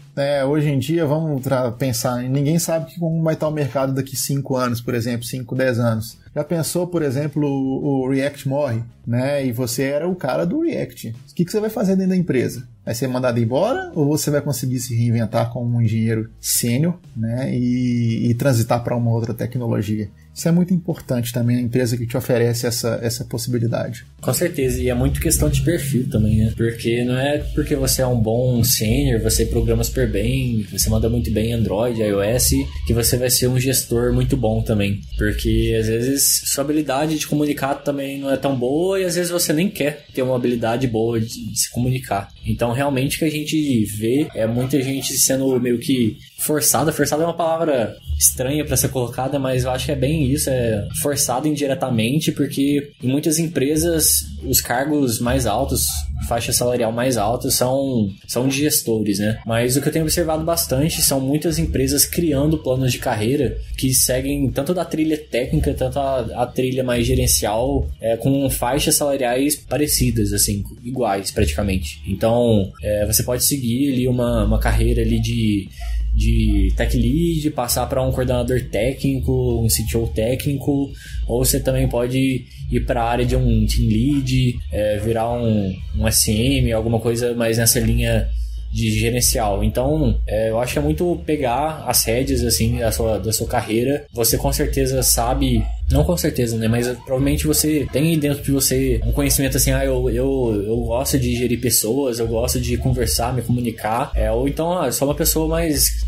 hoje em dia, vamos pensar, ninguém sabe como vai estar o mercado daqui 5 anos, por exemplo, 5, 10 anos. Já pensou, por exemplo, o React morre, né? E você era o cara do React. O que você vai fazer dentro da empresa? Vai ser mandado embora ou você vai conseguir se reinventar como um engenheiro sênior, né? E transitar para uma outra tecnologia? Isso é muito importante também, a empresa que te oferece essa possibilidade. Com certeza, e é muito questão de perfil também, né? Porque não é porque você é um bom sênior, você programa super bem, você manda muito bem Android, iOS, que você vai ser um gestor muito bom também. Porque às vezes sua habilidade de comunicar também não é tão boa e às vezes você nem quer ter uma habilidade boa de se comunicar. Então realmente o que a gente vê é muita gente sendo meio que forçada. Forçada é uma palavra estranha para ser colocada, mas eu acho que é bem isso, é forçado indiretamente, porque em muitas empresas os cargos mais altos, faixa salarial mais alta, são de gestores, né? Mas o que eu tenho observado bastante são muitas empresas criando planos de carreira que seguem tanto da trilha técnica, tanto a trilha mais gerencial, com faixas salariais parecidas, assim, iguais praticamente. Então, você pode seguir ali uma carreira ali de tech lead, passar para um coordenador técnico, um CTO técnico, ou você também pode ir para a área de um team lead, virar um SM, alguma coisa mais nessa linha de gerencial. Então, eu acho que é muito pegar as rédeas assim, da sua carreira. Você com certeza sabe, não com certeza, né? Mas provavelmente você tem dentro de você um conhecimento assim, eu gosto de gerir pessoas, eu gosto de conversar, me comunicar. Ou então, eu sou uma pessoa mais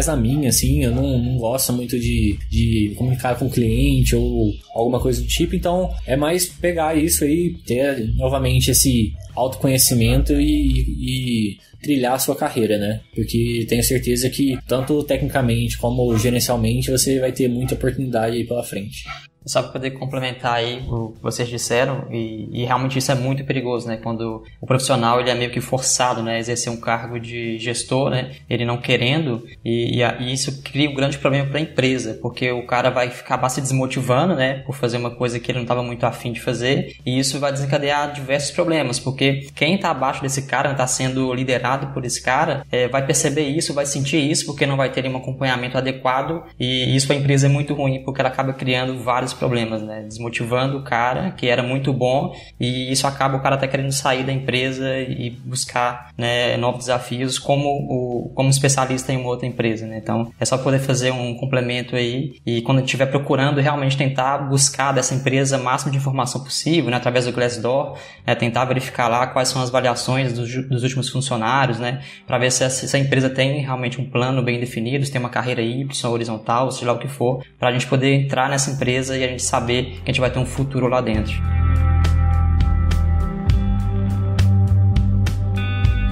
na minha, assim, eu não gosto muito de comunicar com o cliente ou alguma coisa do tipo. Então, é mais pegar isso aí, ter novamente esse autoconhecimento e trilhar a sua carreira, né? Porque tenho certeza que tanto tecnicamente como gerencialmente você vai ter muita oportunidade aí pela frente. Só para poder complementar aí o que vocês disseram, e realmente isso é muito perigoso, né? Quando o profissional ele é meio que forçado, né, a exercer um cargo de gestor, né, ele não querendo, e isso cria um grande problema para a empresa, porque o cara vai acabar se desmotivando, né, por fazer uma coisa que ele não estava muito afim de fazer, e isso vai desencadear diversos problemas, porque quem está abaixo desse cara, está sendo liderado por esse cara, vai perceber isso, vai sentir isso, porque não vai ter um acompanhamento adequado, e isso para a empresa é muito ruim, porque ela acaba criando vários problemas, né? Desmotivando o cara que era muito bom, e isso acaba o cara até querendo sair da empresa e buscar, né, novos desafios como especialista em uma outra empresa, né? Então é só poder fazer um complemento aí, e quando estiver procurando realmente tentar buscar dessa empresa o máximo de informação possível, né, através do Glassdoor, né, tentar verificar lá quais são as avaliações dos últimos funcionários, né, para ver se essa empresa tem realmente um plano bem definido, se tem uma carreira Y, horizontal, seja lá o que for, para a gente poder entrar nessa empresa e a gente saber que a gente vai ter um futuro lá dentro.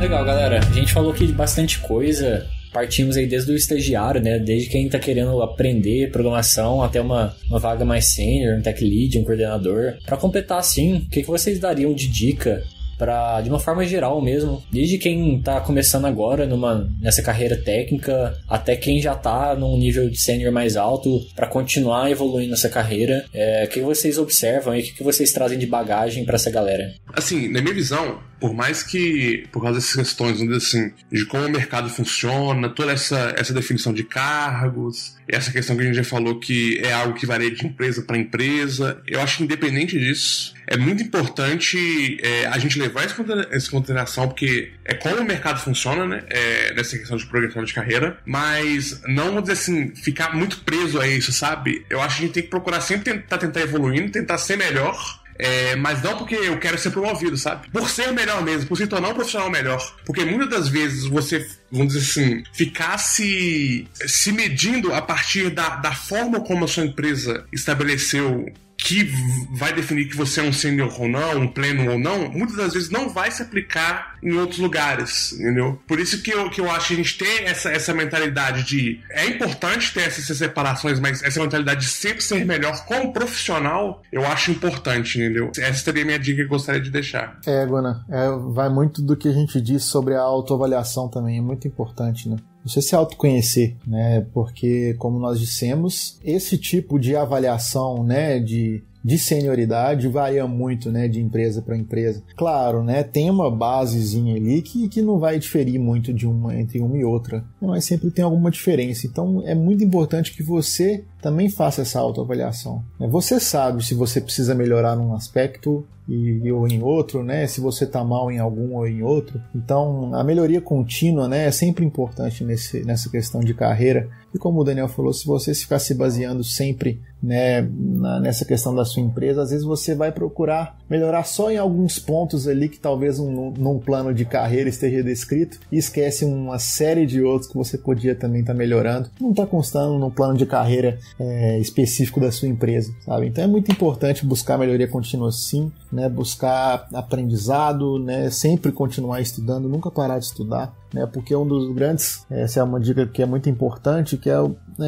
Legal, galera. A gente falou aqui de bastante coisa. Partimos aí desde o estagiário, né? Desde quem está querendo aprender programação até uma vaga mais sênior, um tech lead, um coordenador. Para completar assim, o que vocês dariam de dica de uma forma geral mesmo, desde quem tá começando agora nessa carreira técnica até quem já tá num nível de sênior mais alto, para continuar evoluindo nessa carreira, o que vocês observam e o que vocês trazem de bagagem para essa galera? Assim, na minha visão, Por mais que, por causa dessas questões, vamos dizer assim, de como o mercado funciona, toda essa definição de cargos, essa questão que a gente já falou que é algo que varia de empresa para empresa, eu acho que independente disso, é muito importante a gente levar isso em consideração, porque é como o mercado funciona, né? Nessa questão de progressão de carreira, mas não, vou dizer assim, ficar muito preso a isso, sabe? Eu acho que a gente tem que procurar sempre tentar evoluindo, tentar ser melhor, mas não porque eu quero ser promovido, sabe? Por ser melhor mesmo, por se tornar um profissional melhor. Porque muitas das vezes você, vamos dizer assim, ficar se medindo a partir da forma como a sua empresa estabeleceu que vai definir que você é um sênior ou não, um pleno ou não, muitas das vezes não vai se aplicar em outros lugares, entendeu? Por isso que eu acho que a gente ter essa mentalidade de... É importante ter essas separações, mas essa mentalidade de sempre ser melhor como profissional, eu acho importante, entendeu? Essa seria a minha dica que eu gostaria de deixar. Guna, vai muito do que a gente disse sobre a autoavaliação também, é muito importante, né? Você se autoconhecer, né? Porque, como nós dissemos, esse tipo de avaliação, né, de senioridade varia muito, né, de empresa para empresa. Claro, né, tem uma basezinha ali que não vai diferir muito entre uma e outra, mas sempre tem alguma diferença. Então é muito importante que você também faça essa autoavaliação. Você sabe se você precisa melhorar num aspecto ou em outro, né? Se você está mal em algum ou em outro. Então, a melhoria contínua, né, é sempre importante nessa questão de carreira. E como o Daniel falou, se você ficar se baseando sempre, né, nessa questão da sua empresa, às vezes você vai procurar melhorar só em alguns pontos ali que talvez num plano de carreira esteja descrito e esquece uma série de outros que você podia também estar melhorando. Não está constando num plano de carreira específico da sua empresa, sabe? Então é muito importante buscar melhoria contínua sim, né, buscar aprendizado, né, sempre continuar estudando, nunca parar de estudar, né, porque um dos grandes, essa é uma dica que é muito importante, que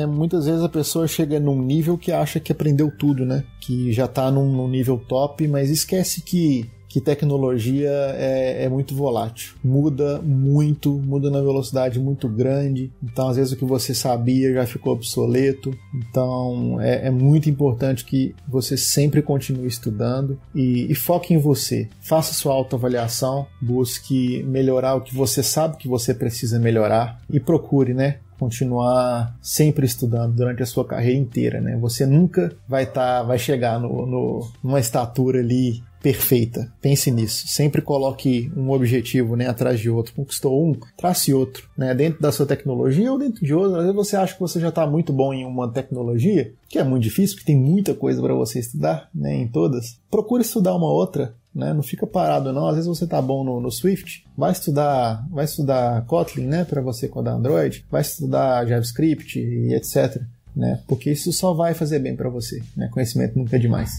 muitas vezes a pessoa chega num nível que acha que aprendeu tudo, né, que já está num nível top, mas esquece que tecnologia é muito volátil, muda muito, muda na velocidade muito grande, então às vezes o que você sabia já ficou obsoleto, então é muito importante que você sempre continue estudando e foque em você, faça sua autoavaliação, busque melhorar o que você sabe que você precisa melhorar e procure, né, continuar sempre estudando durante a sua carreira inteira, né? Você nunca vai chegar numa estatura ali perfeita. Pense nisso. Sempre coloque um objetivo, né, atrás de outro. Conquistou um, trace outro, né, dentro da sua tecnologia ou dentro de outra. Às vezes você acha que você já está muito bom em uma tecnologia, que é muito difícil, porque tem muita coisa para você estudar, né, em todas. Procure estudar uma outra, né, não fica parado não. Às vezes você está bom no Swift, vai estudar Kotlin, né, para você codar Android, vai estudar JavaScript e etc, né, porque isso só vai fazer bem para você, né, conhecimento nunca é demais.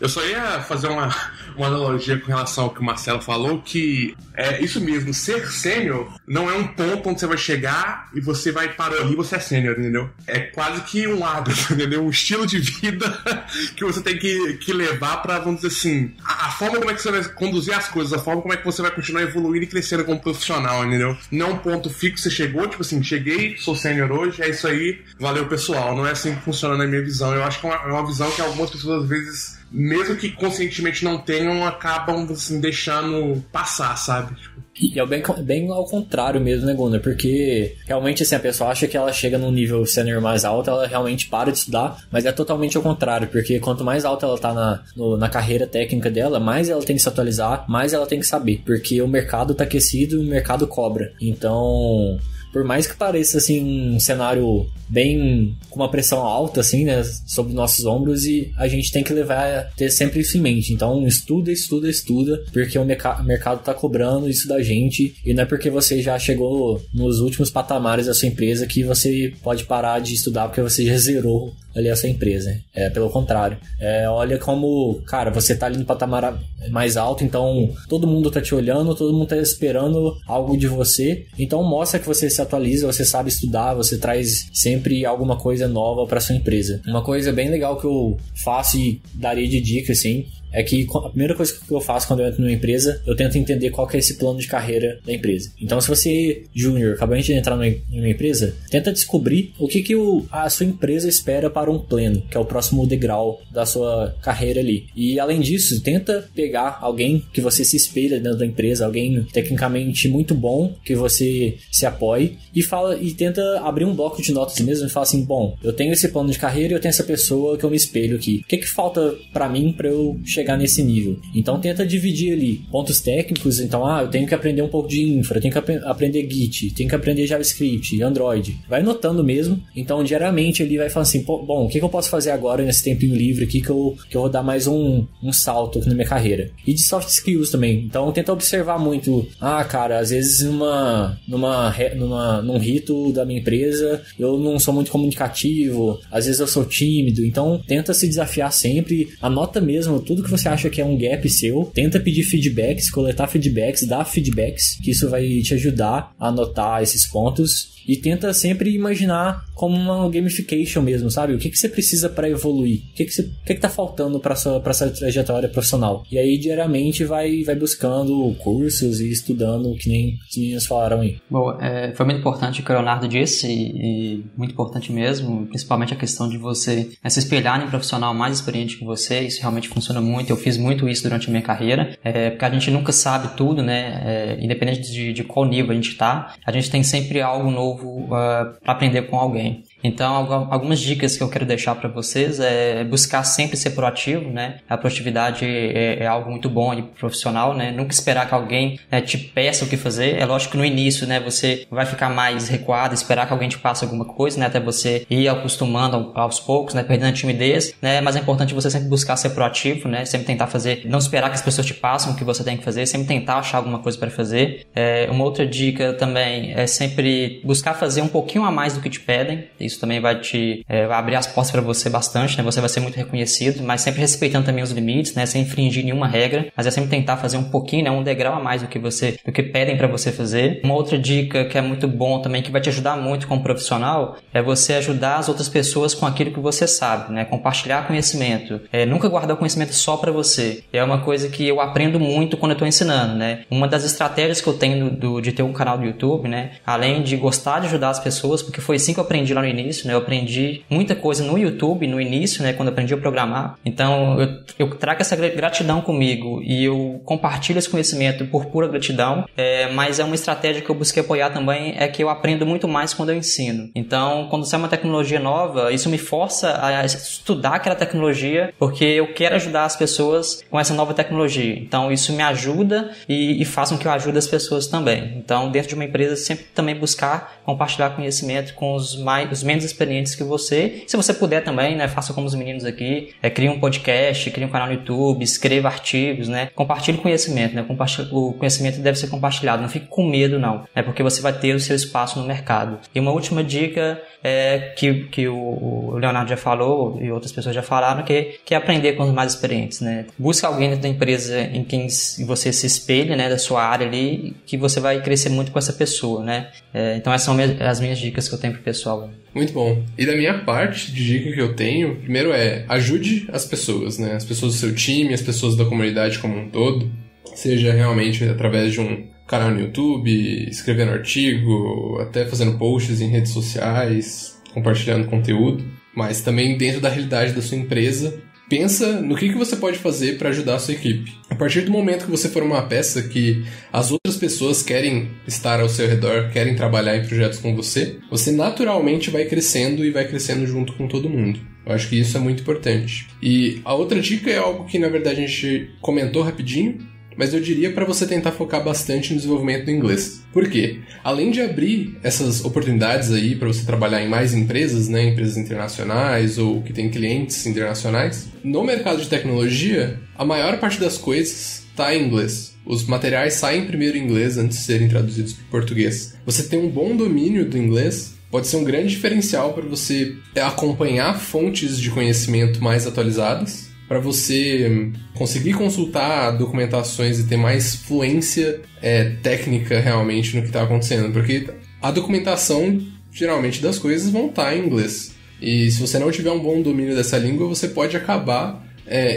Eu só ia fazer uma analogia com relação ao que o Marcelo falou, que é isso mesmo, ser sênior não é um ponto onde você vai chegar e você vai parar ali e você é sênior, entendeu? É quase que um hábito, entendeu? Um estilo de vida que você tem que levar pra, vamos dizer assim, a forma como é que você vai conduzir as coisas, a forma como é que você vai continuar evoluindo e crescendo como profissional, entendeu? Não um ponto fixo, você chegou, tipo assim, cheguei, sou sênior hoje, é isso aí, valeu pessoal. Não é assim que funciona na minha visão. Eu acho que é uma visão que algumas pessoas às vezes, mesmo que conscientemente não tenham, acabam assim, deixando passar, sabe? E é bem ao contrário mesmo, né, Gunnar? Porque realmente assim, a pessoa acha que ela chega num nível sênior mais alto, ela realmente para de estudar, mas é totalmente ao contrário, porque quanto mais alta ela tá na carreira técnica dela, mais ela tem que se atualizar, mais ela tem que saber, porque o mercado tá aquecido e o mercado cobra. Então, por mais que pareça assim um cenário bem com uma pressão alta assim, né, sobre nossos ombros, e a gente tem que ter sempre isso em mente. Então estuda, porque o mercado tá cobrando isso da gente, e não é porque você já chegou nos últimos patamares da sua empresa que você pode parar de estudar porque você já zerou ali a sua empresa. Pelo contrário. Olha como, cara, você tá ali no patamar mais alto, então todo mundo tá te olhando, todo mundo tá esperando algo de você, então mostra que você se atualiza, você sabe estudar, você traz sempre alguma coisa nova para sua empresa. Uma coisa bem legal que eu faço e daria de dica, assim, é que a primeira coisa que eu faço quando eu entro numa empresa, eu tento entender qual que é esse plano de carreira da empresa. Então, se você, júnior, acabou de entrar numa empresa, tenta descobrir o que a sua empresa espera para um pleno, que é o próximo degrau da sua carreira ali. E, além disso, tenta pegar alguém que você se espelha dentro da empresa, alguém tecnicamente muito bom, que você se apoie, e tenta abrir um bloco de notas mesmo e fala assim, bom, eu tenho esse plano de carreira e eu tenho essa pessoa que eu me espelho aqui. O que falta pra mim pra eu chegar nesse nível? Então tenta dividir ali pontos técnicos. Então, eu tenho que aprender um pouco de infra, eu tenho que aprender Git, tenho que aprender JavaScript, Android. Vai notando mesmo. Então, diariamente ele vai falar assim, bom, o que eu posso fazer agora nesse tempinho livre aqui que eu vou dar mais um salto aqui na minha carreira? E de soft skills também. Então, tenta observar muito. Cara, às vezes num rito da minha empresa eu não sou muito comunicativo, às vezes eu sou tímido. Então, tenta se desafiar sempre, anota mesmo tudo que você acha que é um gap seu, tenta pedir feedbacks, coletar feedbacks, dar feedbacks, que isso vai te ajudar a anotar esses pontos. E tenta sempre imaginar como uma gamification mesmo, sabe? O que você precisa para evoluir? O que tá faltando para essa trajetória profissional? E aí, diariamente, vai buscando cursos e estudando, que nem os meninos falaram aí. Bom, foi muito importante o que o Leonardo disse, e muito importante mesmo, principalmente a questão de você se espelhar em um profissional mais experiente que você. Isso realmente funciona muito. Eu fiz muito isso durante a minha carreira, porque a gente nunca sabe tudo, né? Independente de qual nível a gente tá, a gente tem sempre algo novo para aprender com alguém. Então, algumas dicas que eu quero deixar para vocês é buscar sempre ser proativo, né? A proatividade é algo muito bom e profissional, né? Nunca esperar que alguém te peça o que fazer. É lógico que no início, né, você vai ficar mais recuado, esperar que alguém te passe alguma coisa, né? Até você ir acostumando aos poucos, né? Perdendo a timidez, né? Mas é importante você sempre buscar ser proativo, né? Sempre tentar fazer, não esperar que as pessoas te passem o que você tem que fazer, sempre tentar achar alguma coisa para fazer. Uma outra dica também é sempre buscar fazer um pouquinho a mais do que te pedem. Isso também vai abrir as portas para você bastante, né? Você vai ser muito reconhecido, mas sempre respeitando também os limites, né? Sem infringir nenhuma regra, mas é sempre tentar fazer um pouquinho, né? Um degrau a mais do que pedem para você fazer. Uma outra dica que é muito bom também, que vai te ajudar muito como profissional, é você ajudar as outras pessoas com aquilo que você sabe, né? Compartilhar conhecimento. Nunca guardar o conhecimento só para você. É uma coisa que eu aprendo muito quando eu estou ensinando, né? Uma das estratégias que eu tenho de ter um canal do YouTube, né? Além de gostar de ajudar as pessoas, porque foi assim que eu aprendi lá no início, né? Eu aprendi muita coisa no YouTube, no início, né? Quando eu aprendi a programar. Então, eu trago essa gratidão comigo e eu compartilho esse conhecimento por pura gratidão, mas é uma estratégia que eu busquei apoiar também, é que eu aprendo muito mais quando eu ensino. Então, quando sai uma tecnologia nova, isso me força a estudar aquela tecnologia, porque eu quero ajudar as pessoas com essa nova tecnologia. Então, isso me ajuda e faz com que eu ajude as pessoas também. Então, dentro de uma empresa, sempre também buscar compartilhar conhecimento com os menos experientes que você. Se você puder também, né, faça como os meninos aqui, crie um podcast, crie um canal no YouTube, escreva artigos, né, compartilhe conhecimento, né, o conhecimento deve ser compartilhado, não fique com medo não, porque você vai ter o seu espaço no mercado. E uma última dica que o Leonardo já falou e outras pessoas já falaram, que é aprender com os mais experientes, né. Busca alguém dentro da empresa em quem você se espelha, né, da sua área ali, que você vai crescer muito com essa pessoa, né. Então essas são as minhas dicas que eu tenho pro pessoal. Muito bom. E da minha parte, de dica que eu tenho, primeiro ajude as pessoas, né? As pessoas do seu time, as pessoas da comunidade como um todo, seja realmente através de um canal no YouTube, escrevendo artigo, até fazendo posts em redes sociais, compartilhando conteúdo, mas também dentro da realidade da sua empresa. Pensa no que você pode fazer para ajudar a sua equipe. A partir do momento que você for uma peça que as outras pessoas querem estar ao seu redor, querem trabalhar em projetos com você, você naturalmente vai crescendo e vai crescendo junto com todo mundo. Eu acho que isso é muito importante. E a outra dica é algo que, na verdade, a gente comentou rapidinho, mas eu diria para você tentar focar bastante no desenvolvimento do inglês. Por quê? Além de abrir essas oportunidades aí para você trabalhar em mais empresas, né, empresas internacionais ou que tem clientes internacionais, no mercado de tecnologia, a maior parte das coisas está em inglês. Os materiais saem primeiro em inglês antes de serem traduzidos para o português. Você tem um bom domínio do inglês pode ser um grande diferencial para você acompanhar fontes de conhecimento mais atualizadas, para você conseguir consultar documentações e ter mais fluência técnica realmente no que está acontecendo, porque a documentação, geralmente, das coisas vão estar em inglês. E se você não tiver um bom domínio dessa língua, você pode acabar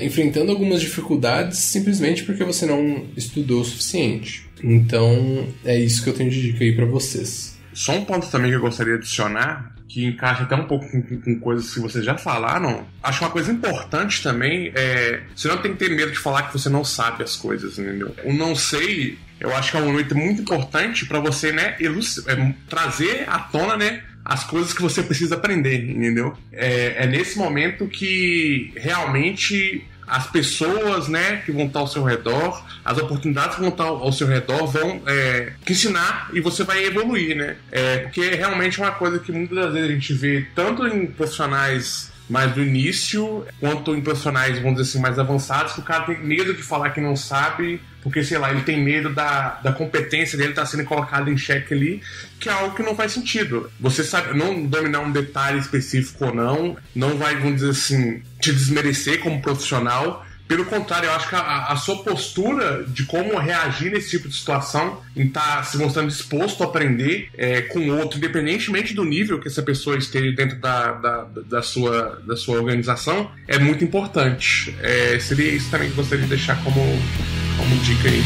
enfrentando algumas dificuldades simplesmente porque você não estudou o suficiente. Então, é isso que eu tenho de dica aí pra vocês. Só um ponto também que eu gostaria de adicionar, que encaixa até um pouco com coisas que vocês já falaram. Acho uma coisa importante também você não tem que ter medo de falar que você não sabe as coisas, entendeu? O não sei, eu acho que é um momento muito importante para você, né, trazer à tona, né, as coisas que você precisa aprender, entendeu? É nesse momento que realmente as pessoas, né, que vão estar ao seu redor, as oportunidades que vão estar ao seu redor vão te ensinar e você vai evoluir, né? Porque realmente é uma coisa que muitas das vezes a gente vê tanto em profissionais mais do início, quanto em profissionais, vamos dizer assim, mais avançados, que o cara tem medo de falar que não sabe, porque, sei lá, ele tem medo da competência dele estar sendo colocada em xeque ali, que é algo que não faz sentido. Você sabe, não dominar um detalhe específico ou não vai, vamos dizer assim, te desmerecer como profissional. Pelo contrário, eu acho que a sua postura de como reagir nesse tipo de situação, em estar se mostrando disposto a aprender com o outro, independentemente do nível que essa pessoa esteja dentro da sua organização, é muito importante. Seria isso também que eu gostaria de deixar como dica aí.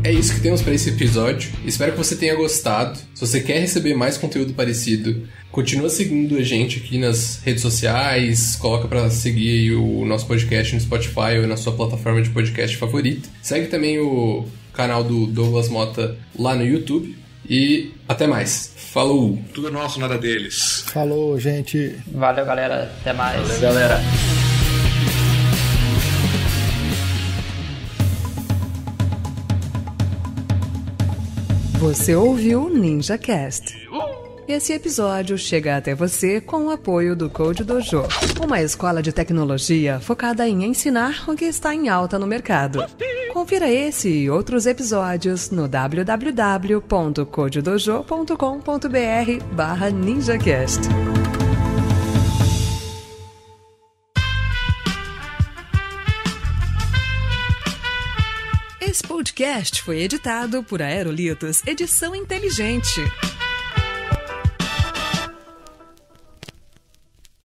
É isso que temos para esse episódio. Espero que você tenha gostado. Se você quer receber mais conteúdo parecido, continua seguindo a gente aqui nas redes sociais, coloca para seguir aí o nosso podcast no Spotify ou na sua plataforma de podcast favorita. Segue também o canal do Douglas Mota lá no YouTube. E até mais. Falou! Tudo nosso, nada deles. Falou, gente. Valeu, galera. Até mais. Valeu, galera. Você ouviu o NinjaCast. Esse episódio chega até você com o apoio do Code Dojo, uma escola de tecnologia focada em ensinar o que está em alta no mercado. Confira esse e outros episódios no www.codedojo.com.br/NinjaCast. Esse podcast foi editado por Aerolitos Edição Inteligente.